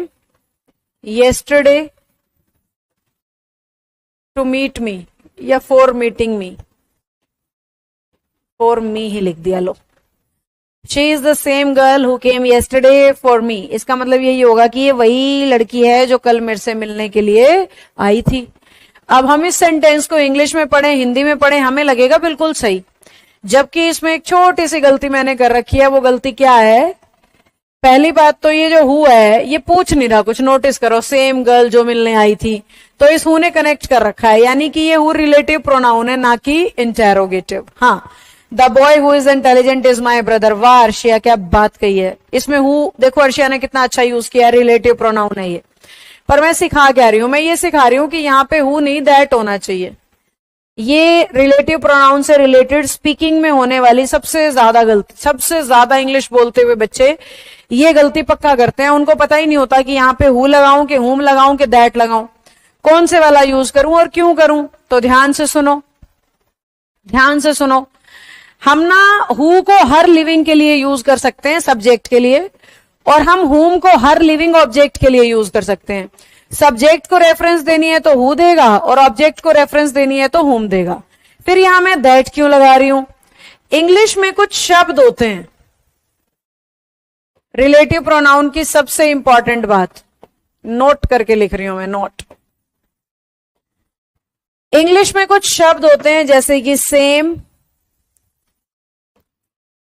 yesterday to meet me, या for meeting me, for me ही लिख दिया लो। She is the same girl who came yesterday for me, इसका मतलब यही होगा कि ये वही लड़की है जो कल मेरे से मिलने के लिए आई थी। अब हम इस सेंटेंस को इंग्लिश में पढ़े, हिंदी में पढ़े, हमें लगेगा बिल्कुल सही, जबकि इसमें एक छोटी सी गलती मैंने कर रखी है। वो गलती क्या है? पहली बात तो ये जो हु है ये पूछ नहीं रहा कुछ, नोटिस करो, सेम गर्ल जो मिलने आई थी, तो इस हु ने कनेक्ट कर रखा है, यानी कि ये हु रिलेटिव प्रोनाउन है, ना कि इंटेरोगेटिव। हाँ, the boy who is intelligent is my brother. वाह अर्शिया, क्या बात कही है। इसमें हु देखो अर्शिया ने कितना अच्छा यूज किया, रिलेटिव प्रोनाउन है ये। पर मैं सिखा क्या रही हूं? मैं ये सिखा रही हूं कि यहाँ पे हु नहीं दैट होना चाहिए। ये रिलेटिव प्रोनाउन से रिलेटेड स्पीकिंग में होने वाली सबसे ज्यादा गलती, सबसे ज्यादा इंग्लिश बोलते हुए बच्चे ये गलती पक्का करते हैं। उनको पता ही नहीं होता कि यहाँ पे हु लगाऊं कि हुम लगाऊं कि दैट लगाऊं, कौन से वाला यूज करूं और क्यों करूं। तो ध्यान से सुनो, ध्यान से सुनो। हम ना हु को हर लिविंग के लिए यूज कर सकते हैं, सब्जेक्ट के लिए, और हम हुम को हर लिविंग ऑब्जेक्ट के लिए यूज कर सकते हैं। सब्जेक्ट को रेफरेंस देनी है तो हु देगा, और ऑब्जेक्ट को रेफरेंस देनी है तो हुम देगा। फिर यहां मैं दैट क्यों लगा रही हूं? इंग्लिश में कुछ शब्द होते हैं, रिलेटिव प्रोनाउन की सबसे इंपॉर्टेंट बात नोट करके लिख रही हूं मैं, नोट। इंग्लिश में कुछ शब्द होते हैं जैसे कि same,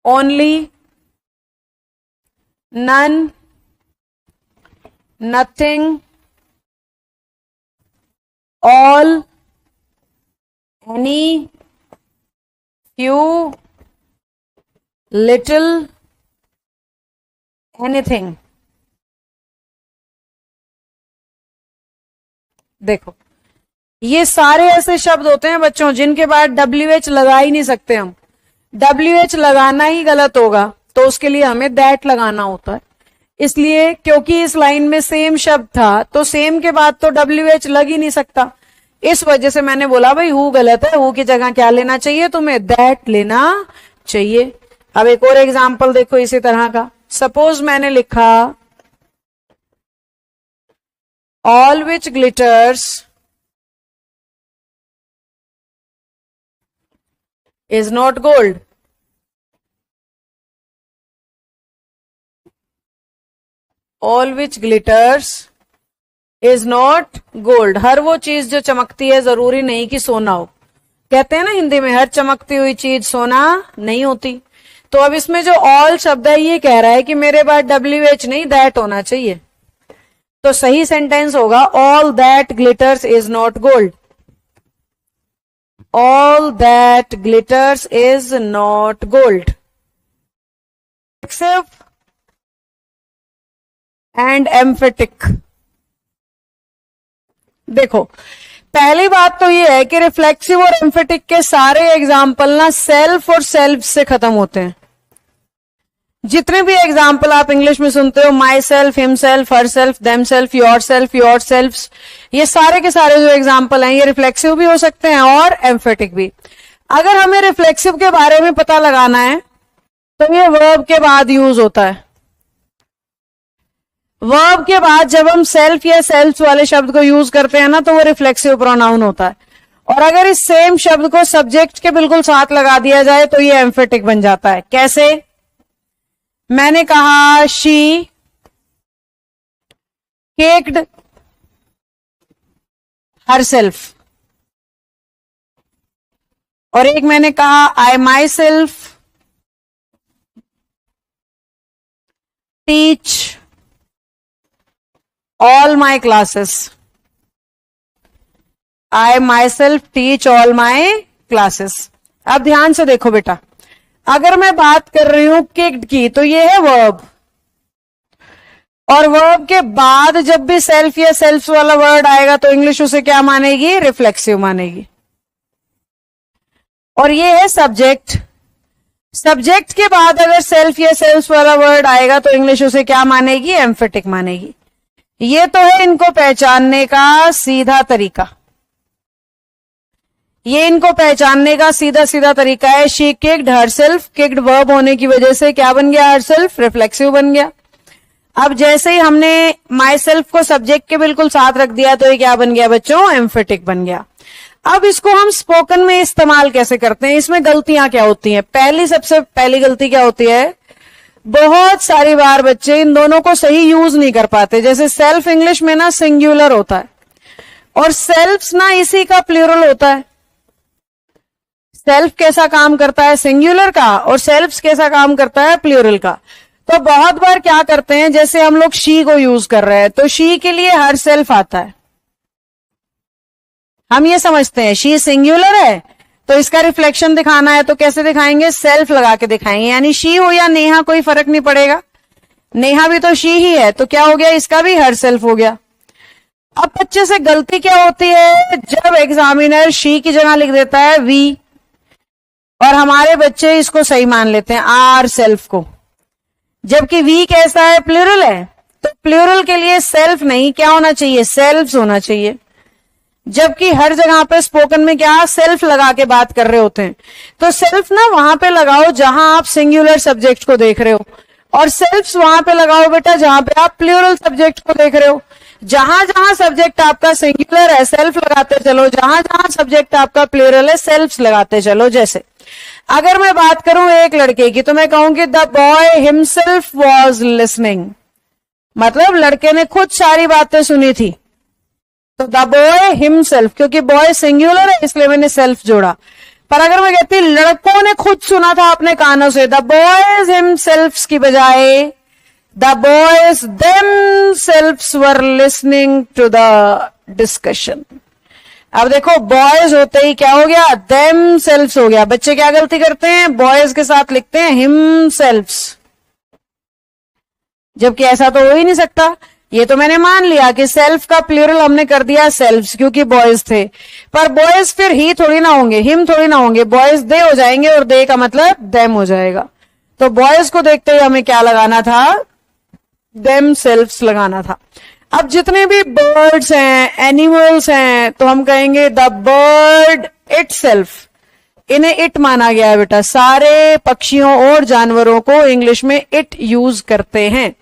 only, none, nothing, all, any, few, little, anything। देखो, ये सारे ऐसे शब्द होते हैं बच्चों जिनके बाद WH लगा ही नहीं सकते हम। WH लगाना ही गलत होगा, तो उसके लिए हमें दैट लगाना होता है। इसलिए क्योंकि इस लाइन में सेम शब्द था, तो सेम के बाद तो WH लग ही नहीं सकता। इस वजह से मैंने बोला भाई हु गलत है, हु की जगह क्या लेना चाहिए तुम्हें? दैट लेना चाहिए। अब एक और एग्जाम्पल देखो इसी तरह का। सपोज मैंने लिखा all which glitters is not gold. All which glitters is not gold. हर वो चीज जो चमकती है जरूरी नहीं कि सोना हो। कहते हैं ना हिंदी में, हर चमकती हुई चीज सोना नहीं होती। तो अब इसमें जो ऑल शब्द है ये कह रहा है कि मेरे बाद WH नहीं दैट होना चाहिए। तो सही सेंटेंस होगा all that glitters is not gold. All that glitters is not gold. Reflexive and emphatic. देखो, पहली बात तो ये है कि रिफ्लेक्सिव और एम्फेटिक के सारे एग्जाम्पल ना सेल्फ और सेल्फ से खत्म होते हैं। जितने भी एग्जाम्पल आप इंग्लिश में सुनते हो, my self, him self, her self, them self, your self, your self, ये सारे के सारे जो एग्जाम्पल हैं ये रिफ्लेक्सिव भी हो सकते हैं और एम्फेटिक भी। अगर हमें रिफ्लेक्सिव के बारे में पता लगाना है तो ये वर्ब के बाद यूज होता है। वर्ब के बाद जब हम सेल्फ या सेल्फ वाले शब्द को यूज करते हैं ना, तो वो रिफ्लेक्सिव प्रोनाउन होता है। और अगर इस सेम शब्द को सब्जेक्ट के बिल्कुल साथ लगा दिया जाए तो ये एम्फेटिक बन जाता है। कैसे? मैंने कहा शी केक्ड हर सेल्फ, और एक मैंने कहा I myself teach all my classes, I myself teach all my classes. अब ध्यान से देखो बेटा, अगर मैं बात कर रही हूं किक्ड की तो ये है वर्ब, और वर्ब के बाद जब भी सेल्फ या सेल्फ वाला वर्ड आएगा तो इंग्लिश उसे क्या मानेगी, रिफ्लेक्सिव मानेगी। और ये है सब्जेक्ट, सब्जेक्ट के बाद अगर सेल्फ या सेल्फ वाला वर्ड आएगा तो इंग्लिश उसे क्या मानेगी, एम्फेटिक मानेगी। ये तो है इनको पहचानने का सीधा तरीका, ये इनको पहचानने का सीधा सीधा तरीका है। She kicked herself, kicked verb होने की वजह से क्या बन गया, हरसेल्फ, रिफ्लेक्सिव बन गया। अब जैसे ही हमने माई सेल्फ को सब्जेक्ट के बिल्कुल साथ रख दिया तो ये क्या बन गया बच्चों, एम्फेटिक बन गया। अब इसको हम स्पोकन में इस्तेमाल कैसे करते हैं, इसमें गलतियां क्या होती हैं। सबसे पहली गलती क्या होती है, बहुत सारी बार बच्चे इन दोनों को सही यूज नहीं कर पाते। जैसे सेल्फ इंग्लिश में ना सिंगुलर होता है और सेल्फ्स ना इसी का प्लूरल होता है। सेल्फ कैसा काम करता है, सिंगुलर का, और सेल्फ्स कैसा काम करता है, प्लूरल का। तो बहुत बार क्या करते हैं, जैसे हम लोग शी को यूज कर रहे हैं तो शी के लिए हर सेल्फ आता है, हम ये समझते हैं शी सिंगुलर है तो इसका रिफ्लेक्शन दिखाना है तो कैसे दिखाएंगे, सेल्फ लगा के दिखाएंगे। यानी शी हो या नेहा कोई फर्क नहीं पड़ेगा, नेहा भी तो शी ही है, तो क्या हो गया, इसका भी हर सेल्फ हो गया। अब बच्चे से गलती क्या होती है, जब एग्जामिनर शी की जगह लिख देता है वी, और हमारे बच्चे इसको सही मान लेते हैं आर सेल्फ को, जबकि वी कैसा है, प्लूरल है। तो प्लूरल के लिए सेल्फ नहीं, क्या होना चाहिए, सेल्फ्स होना चाहिए। जबकि हर जगह पे स्पोकन में क्या सेल्फ लगा के बात कर रहे होते हैं। तो सेल्फ ना वहां पे लगाओ जहां आप सिंगुलर सब्जेक्ट को देख रहे हो, और सेल्फ्स वहां पे लगाओ बेटा जहां पे आप प्लूरल सब्जेक्ट को देख रहे हो। जहां जहां सब्जेक्ट आपका सिंगुलर है सेल्फ लगाते चलो, जहां जहां सब्जेक्ट आपका प्लूरल है सेल्फ्स लगाते चलो। जैसे अगर मैं बात करूं एक लड़के की तो मैं कहूंगी the boy himself was listening, मतलब लड़के ने खुद सारी बातें सुनी थी। तो द बॉय हिमसेल्फ, क्योंकि बॉय सिंगुलर है इसलिए मैंने सेल्फ जोड़ा। पर अगर मैं कहती लड़कों ने खुद सुना था अपने कानों से, द बॉयज हिमसेल्फ्स की बजाय the boys themselves were listening to the discussion. अब देखो बॉयज होते ही क्या हो गया, देमसेल्फ्स हो गया। बच्चे क्या गलती करते हैं, बॉयज के साथ लिखते हैं हिमसेल्फ्स, जबकि ऐसा तो हो ही नहीं सकता। ये तो मैंने मान लिया कि सेल्फ का प्लूरल हमने कर दिया सेल्फ्स क्योंकि बॉयज थे, पर बॉयज फिर ही थोड़ी ना होंगे, हिम थोड़ी ना होंगे, बॉयज दे हो जाएंगे और दे का मतलब देम हो जाएगा। तो बॉयज को देखते हुए हमें क्या लगाना था, देम सेल्फ्स लगाना था। अब जितने भी बर्ड्स हैं, एनिमल्स हैं, तो हम कहेंगे द बर्ड इट सेल्फ, इन्हें इट माना गया है बेटा। सारे पक्षियों और जानवरों को इंग्लिश में इट यूज करते हैं।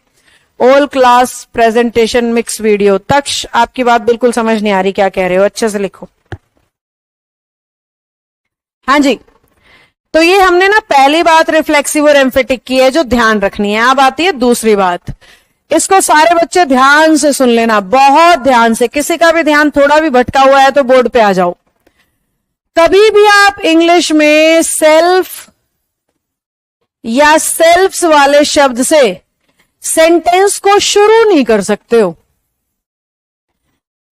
All class presentation mix video. Taksh आपकी बात बिल्कुल समझ नहीं आ रही, क्या कह रहे हो, अच्छे से लिखो। हाँ जी, तो ये हमने ना पहली बात रिफ्लेक्सिव और एम्फेटिक की है जो ध्यान रखनी है। अब आती है दूसरी बात, इसको सारे बच्चे ध्यान से सुन लेना, बहुत ध्यान से। किसी का भी ध्यान थोड़ा भी भटका हुआ है तो बोर्ड पे आ जाओ। कभी भी आप इंग्लिश में सेल्फ या सेल्फ्स वाले शब्द से सेंटेंस को शुरू नहीं कर सकते हो।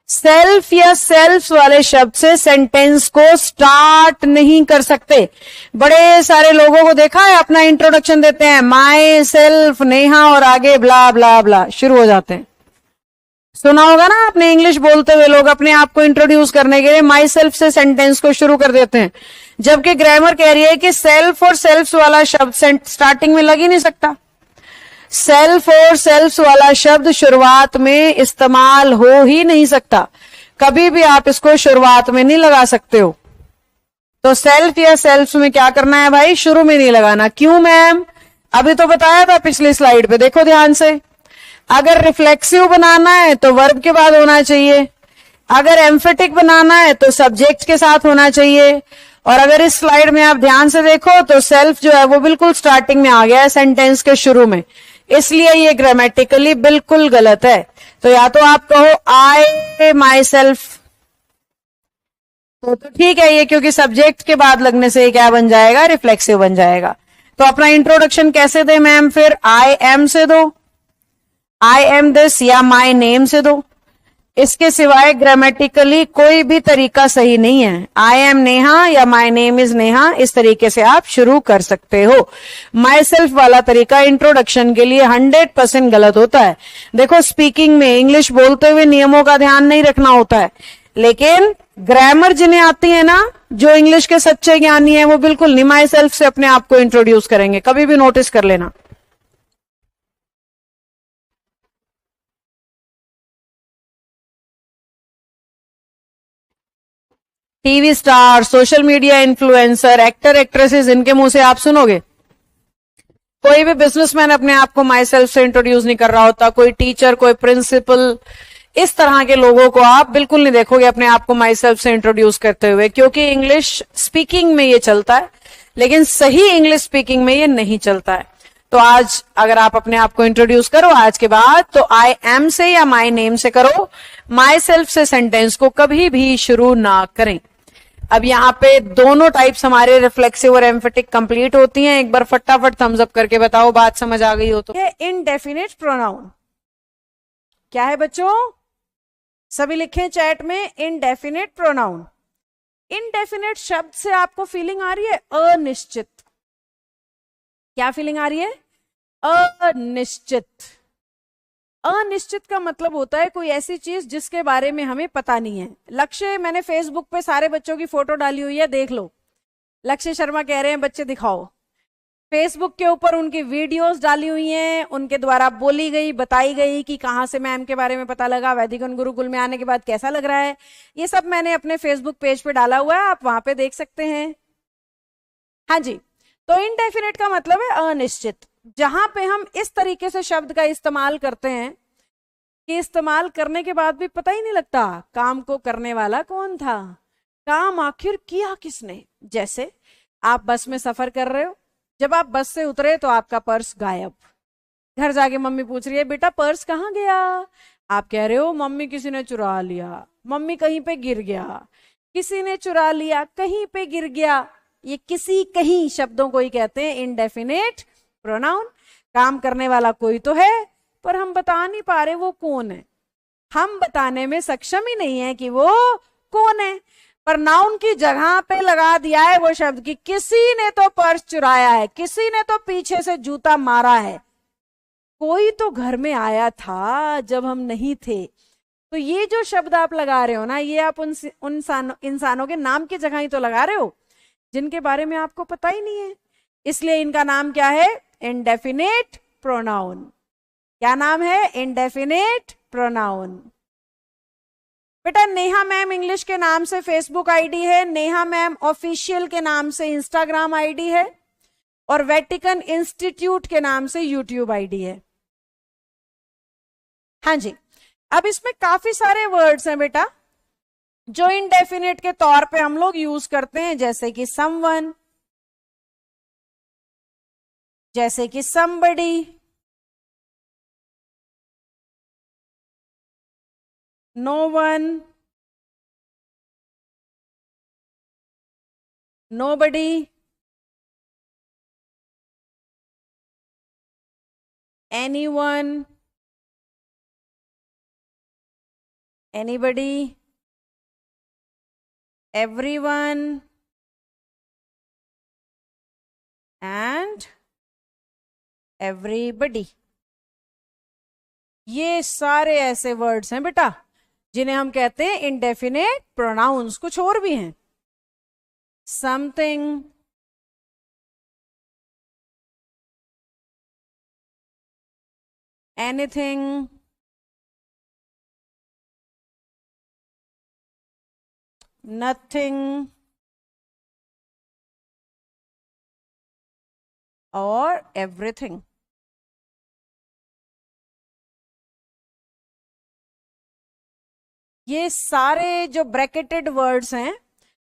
सेल्फ या सेल्फ्स वाले शब्द से सेंटेंस को स्टार्ट नहीं कर सकते। बड़े सारे लोगों को देखा है अपना इंट्रोडक्शन देते हैं माई सेल्फ नेहा और आगे ब्ला ब्ला ब्ला शुरू हो जाते हैं। सुना होगा ना आपने इंग्लिश बोलते हुए लोग अपने आप को इंट्रोड्यूस करने के लिए माई सेल्फ से सेंटेंस को शुरू कर देते हैं, जबकि ग्रामर कह रही है कि सेल्फ और सेल्फ्स वाला शब्द स्टार्टिंग में लग ही नहीं सकता। सेल्फ और सेल्फ्स वाला शब्द शुरुआत में इस्तेमाल हो ही नहीं सकता, कभी भी आप इसको शुरुआत में नहीं लगा सकते हो। तो सेल्फ या सेल्फ्स में क्या करना है भाई, शुरू में नहीं लगाना। क्यों मैम, अभी तो बताया था पिछली स्लाइड पे, देखो ध्यान से। अगर रिफ्लेक्सिव बनाना है तो वर्ब के बाद होना चाहिए, अगर एम्फेटिक बनाना है तो सब्जेक्ट के साथ होना चाहिए, और अगर इस स्लाइड में आप ध्यान से देखो तो सेल्फ जो है वो बिल्कुल स्टार्टिंग में आ गया है सेंटेंस के शुरू में, इसलिए ये ग्रामेटिकली बिल्कुल गलत है। तो या तो आप कहो आई माई सेल्फ, तो ठीक है ये, क्योंकि सब्जेक्ट के बाद लगने से क्या बन जाएगा, रिफ्लेक्सिव बन जाएगा। तो अपना इंट्रोडक्शन कैसे दे मैम, फिर आई एम से दो। आई एम दिस या माई नेम से दो। इसके सिवाय ग्रामेटिकली कोई भी तरीका सही नहीं है। आई एम नेहा या माई नेम इज नेहा, इस तरीके से आप शुरू कर सकते हो। माई सेल्फ वाला तरीका इंट्रोडक्शन के लिए 100% गलत होता है। देखो, स्पीकिंग में इंग्लिश बोलते हुए नियमों का ध्यान नहीं रखना होता है, लेकिन ग्रामर जिन्हें आती है ना, जो इंग्लिश के सच्चे ज्ञानी है, वो बिल्कुल नहीं माई सेल्फ से अपने आप को इंट्रोड्यूस करेंगे। कभी भी नोटिस कर लेना। TV star, social media influencer, actor actresses, इनके मुंह से आप सुनोगे। कोई भी बिजनेसमैन अपने आप को माई सेल्फ से इंट्रोड्यूस नहीं कर रहा होता। कोई टीचर, कोई प्रिंसिपल, इस तरह के लोगों को आप बिल्कुल नहीं देखोगे अपने आप को माई सेल्फ से इंट्रोड्यूस करते हुए, क्योंकि इंग्लिश स्पीकिंग में ये चलता है, लेकिन सही इंग्लिश स्पीकिंग में ये नहीं चलता है। तो आज अगर आप अपने आप को इंट्रोड्यूस करो आज के बाद, तो आई एम से या माई नेम से करो। माई सेल्फ से सेंटेंस को कभी भी शुरू ना करें। अब यहाँ पे दोनों टाइप्स हमारे रिफ्लेक्सिव और एम्फेटिक कंप्लीट होती हैं। एक बार फटाफट थम्स अप करके बताओ, बात समझ आ गई हो तो। इनडेफिनिट प्रोनाउन क्या है बच्चों? सभी लिखें चैट में, इनडेफिनिट प्रोनाउन। इनडेफिनिट शब्द से आपको फीलिंग आ रही है अनिश्चित। क्या फीलिंग आ रही है? अनिश्चित। अनिश्चित का मतलब होता है कोई ऐसी चीज जिसके बारे में हमें पता नहीं है। लक्ष्य, मैंने फेसबुक पे सारे बच्चों की फोटो डाली हुई है, देख लो। लक्ष्य शर्मा कह रहे हैं बच्चे दिखाओ। फेसबुक के ऊपर उनकी वीडियोस डाली हुई हैं, उनके द्वारा बोली गई, बताई गई कि कहाँ से मैम के बारे में पता लगा, वैदिकन गुरुकुल में आने के बाद कैसा लग रहा है, ये सब मैंने अपने फेसबुक पेज पे डाला हुआ है, आप वहां पे देख सकते हैं। हाँ जी। तो इनडेफिनिट का मतलब है अनिश्चित, जहां पे हम इस तरीके से शब्द का इस्तेमाल करते हैं कि इस्तेमाल करने के बाद भी पता ही नहीं लगता काम को करने वाला कौन था, काम आखिर किया किसने। जैसे आप बस में सफर कर रहे हो, जब आप बस से उतरे तो आपका पर्स गायब। घर जाके मम्मी पूछ रही है बेटा पर्स कहाँ गया? आप कह रहे हो मम्मी किसी ने चुरा लिया, मम्मी कहीं पे गिर गया, किसी ने चुरा लिया, कहीं पे गिर गया। ये किसी कहीं शब्दों को ही कहते हैं इनडेफिनिट प्रोनाउन। काम करने वाला कोई तो है, पर हम बता नहीं पा रहे वो कौन है। हम बताने में सक्षम ही नहीं है कि वो कौन है, पर नाउन की जगह पे लगा दिया है वो शब्द कि किसी ने तो पर्स चुराया है, किसी ने तो पीछे से जूता मारा है, कोई तो घर में आया था जब हम नहीं थे। तो ये जो शब्द आप लगा रहे हो ना, ये आप उन इंसानों के नाम की जगह ही तो लगा रहे हो जिनके बारे में आपको पता ही नहीं है। इसलिए इनका नाम क्या है? Indefinite pronoun. क्या नाम है? Indefinite pronoun. बेटा नेहा मैम इंग्लिश के नाम से फेसबुक आईडी है, नेहा मैम ऑफिशियल के नाम से इंस्टाग्राम आईडी है, और वैटिकन इंस्टीट्यूट के नाम से यूट्यूब आईडी है। हाँ जी। अब इसमें काफी सारे वर्ड्स हैं बेटा जो इनडेफिनिट के तौर पे हम लोग यूज करते हैं, जैसे कि समवन, जैसे कि somebody, no one, nobody, anyone, anybody, everyone, and everybody। ये सारे ऐसे वर्ड्स हैं बेटा जिन्हें हम कहते हैं इनडेफिनिट प्रोनाउंस। कुछ और भी हैं, समथिंग, एनीथिंग, नथिंग, और एवरीथिंग। ये सारे जो ब्रैकेटेड वर्ड्स हैं,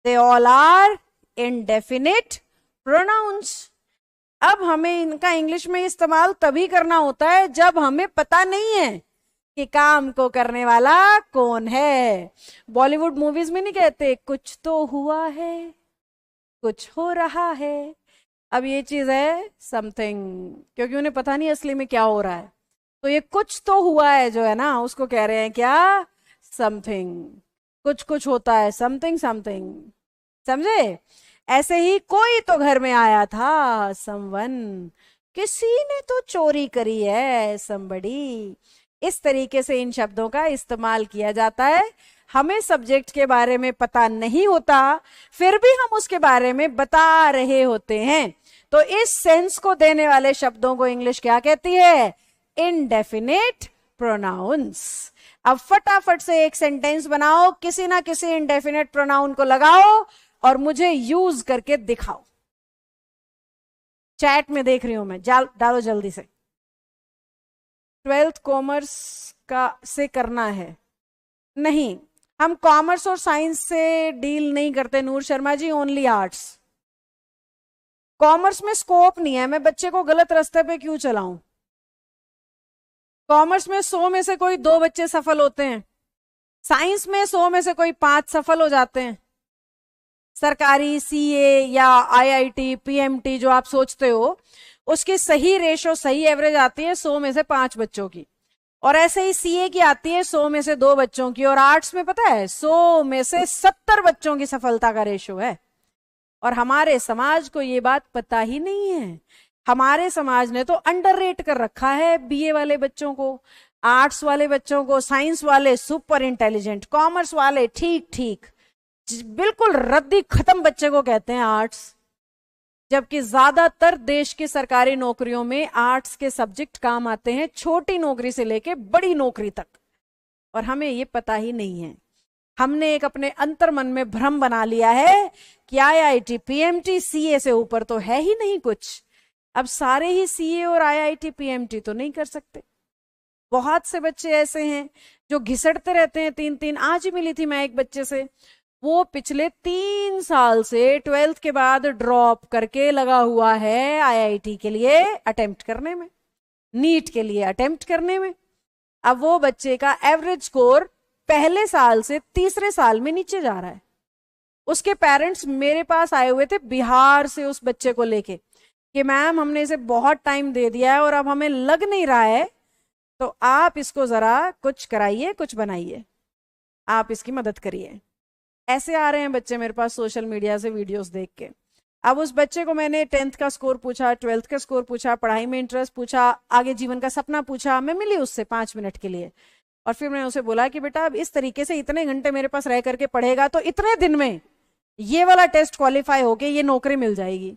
they all are indefinite pronouns. अब हमें इनका इंग्लिश में इस्तेमाल तभी करना होता है जब हमें पता नहीं है कि काम को करने वाला कौन है। बॉलीवुड मूवीज में नहीं कहते कुछ तो हुआ है, कुछ हो रहा है। अब ये चीज है समथिंग, क्योंकि उन्हें पता नहीं असली में क्या हो रहा है, तो ये कुछ तो हुआ है जो है ना, उसको कह रहे हैं क्या, समथिंग। कुछ कुछ होता है, समथिंग समथिंग, समझे। ऐसे ही कोई तो घर में आया था, समवन, किसी ने तो चोरी करी है, समबड़ी। इस तरीके से इन शब्दों का इस्तेमाल किया जाता है। हमें सब्जेक्ट के बारे में पता नहीं होता, फिर भी हम उसके बारे में बता रहे होते हैं। तो इस सेंस को देने वाले शब्दों को इंग्लिश क्या कहती है, इनडेफिनेट प्रोनाउंस। अब फटाफट से एक सेंटेंस बनाओ, किसी ना किसी इनडेफिनेट प्रोनाउन को लगाओ और मुझे यूज करके दिखाओ। चैट में देख रही हूं मैं, डालो जल्दी से। 12th कॉमर्स का से करना है? नहीं, हम कॉमर्स और साइंस से डील नहीं करते नूर Sharma ji, only arts. Commerce में स्कोप नहीं है, मैं बच्चे को गलत रास्ते पे क्यों चलाऊं। कॉमर्स में 100 में से कोई 2 बच्चे सफल होते हैं, साइंस में 100 में से कोई 5 सफल हो जाते हैं। सरकारी सीए या आईआईटी पीएमटी जो आप सोचते हो, उसकी सही रेशो, सही एवरेज आती है 100 में से 5 बच्चों की। और ऐसे ही सीए की आती है 100 में से 2 बच्चों की। और आर्ट्स में पता है 100 में से 70 बच्चों की सफलता का रेशो है। और हमारे समाज को ये बात पता ही नहीं है। हमारे समाज ने तो अंडररेट कर रखा है बीए वाले बच्चों को, आर्ट्स वाले बच्चों को, साइंस वाले सुपर इंटेलिजेंट, कॉमर्स वाले ठीक ठीक, बिल्कुल रद्दी खत्म बच्चे को कहते हैं आर्ट्स। जबकि ज्यादातर देश की सरकारी नौकरियों में आर्ट्स के सब्जेक्ट काम आते हैं, छोटी नौकरी से लेके बड़ी नौकरी तक। और हमें ये पता ही नहीं है। हमने एक अपने अंतर मन में भ्रम बना लिया है कि आईआईटी पीएमटी सीए से ऊपर तो है ही नहीं कुछ। अब सारे ही सीए और आईआईटी पीएमटी तो नहीं कर सकते। बहुत से बच्चे ऐसे हैं जो घिसटते रहते हैं 3-3। आज ही मिली थी मैं एक बच्चे से, वो पिछले 3 साल से 12th के बाद ड्रॉप करके लगा हुआ है आईआईटी के लिए अटेम्प्ट करने में, नीट के लिए अटेम्प्ट करने में। अब वो बच्चे का एवरेज स्कोर पहले साल से तीसरे साल में नीचे जा रहा है। उसके पेरेंट्स मेरे पास आए हुए थे बिहार से उस बच्चे को लेके कि मैम हमने इसे बहुत टाइम दे दिया है और अब हमें लग नहीं रहा है, तो आप इसको जरा कुछ कराइए, कुछ बनाइए, आप इसकी मदद करिए। ऐसे आ रहे हैं बच्चे मेरे पास सोशल मीडिया से वीडियोस देख के। अब उस बच्चे को मैंने 10th का स्कोर पूछा, 12th का स्कोर पूछा, पढ़ाई में इंटरेस्ट पूछा, आगे जीवन का सपना पूछा। मैं मिली उससे 5 मिनट के लिए और फिर मैंने उसे बोला कि बेटा अब इस तरीके से इतने घंटे मेरे पास रह करके पढ़ेगा तो इतने दिन में ये वाला टेस्ट क्वालिफाई होके ये नौकरी मिल जाएगी।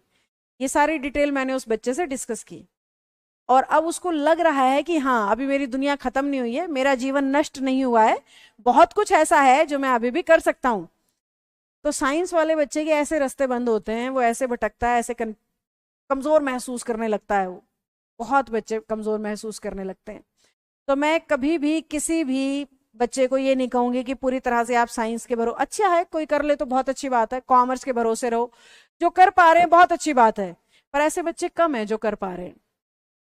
ये सारी डिटेल मैंने उस बच्चे से डिस्कस की। और अब उसको लग रहा है कि हाँ अभी मेरी दुनिया खत्म नहीं हुई है, मेरा जीवन नष्ट नहीं हुआ है, बहुत कुछ ऐसा है जो मैं अभी भी कर सकता हूं। तो साइंस वाले बच्चे के ऐसे रास्ते बंद होते हैं, वो ऐसे भटकता है, ऐसे कमजोर महसूस करने लगता है। वो बहुत बच्चे कमजोर महसूस करने लगते हैं। तो मैं कभी भी किसी भी बच्चे को ये नहीं कहूंगी कि पूरी तरह से आप साइंस के भरोसे, अच्छा है कोई कर ले तो बहुत अच्छी बात है, कॉमर्स के भरोसे रहो, जो कर पा रहे हैं बहुत अच्छी बात है, पर ऐसे बच्चे कम है जो कर पा रहे हैं।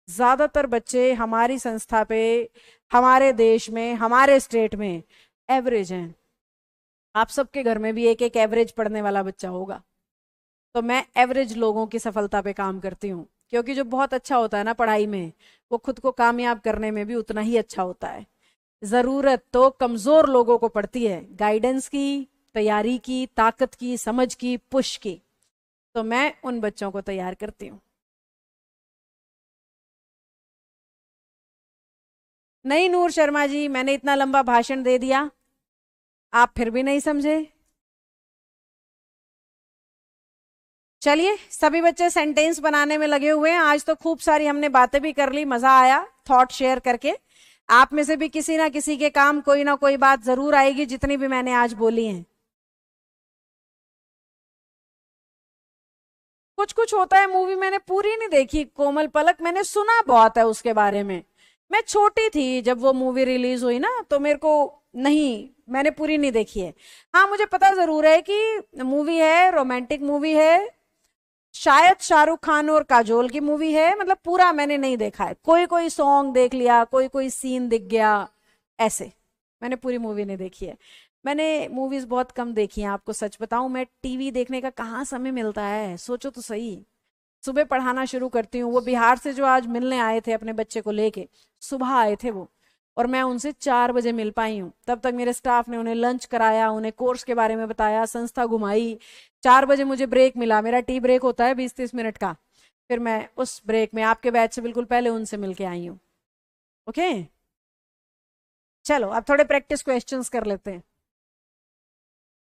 ज्यादातर बच्चे हमारी संस्था पे, हमारे देश में, हमारे स्टेट में एवरेज हैं। आप सबके घर में भी एक एक एवरेज पढ़ने वाला बच्चा होगा। तो मैं एवरेज लोगों की सफलता पे काम करती हूँ, क्योंकि जो बहुत अच्छा होता है ना पढ़ाई में, वो खुद को कामयाब करने में भी उतना ही अच्छा होता है। जरूरत तो कमजोर लोगों को पड़ती है, गाइडेंस की, तैयारी की, ताकत की, समझ की, पुश की। तो मैं उन बच्चों को तैयार करती हूँ। नहीं नूर शर्मा जी, मैंने इतना लंबा भाषण दे दिया, आप फिर भी नहीं समझे। चलिए, सभी बच्चे सेंटेंस बनाने में लगे हुए हैं। आज तो खूब सारी हमने बातें भी कर ली, मजा आया थॉट शेयर करके। आप में से भी किसी ना किसी के काम कोई ना कोई बात जरूर आएगी, जितनी भी मैंने आज बोली है। कुछ कुछ होता है मूवी मैंने पूरी नहीं देखी, कोमल पलक, मैंने सुना बहुत है उसके बारे में। मैं छोटी थी जब वो मूवी रिलीज हुई ना, तो मेरे को नहीं, मैंने पूरी नहीं देखी है। हाँ मुझे पता जरूर है कि मूवी है, रोमांटिक मूवी है, शायद शाहरुख खान और काजोल की मूवी है। मतलब पूरा मैंने नहीं देखा है, कोई कोई सॉन्ग देख लिया, कोई कोई सीन दिख गया, ऐसे। मैंने पूरी मूवी नहीं देखी है। मैंने मूवीज बहुत कम देखी हैं, आपको सच बताऊं। मैं टीवी देखने का कहाँ समय मिलता है, सोचो तो सही। सुबह पढ़ाना शुरू करती हूँ। वो बिहार से जो आज मिलने आए थे अपने बच्चे को लेके, सुबह आए थे वो, और मैं उनसे 4 बजे मिल पाई हूँ। तब तक मेरे स्टाफ ने उन्हें लंच कराया, उन्हें कोर्स के बारे में बताया, संस्था घुमाई। 4 बजे मुझे ब्रेक मिला, मेरा टी ब्रेक होता है 20-30 मिनट का, फिर मैं उस ब्रेक में आपके बैच से बिल्कुल पहले उनसे मिलके आई हूँ। ओके, चलो अब थोड़े प्रैक्टिस क्वेश्चंस कर लेते हैं।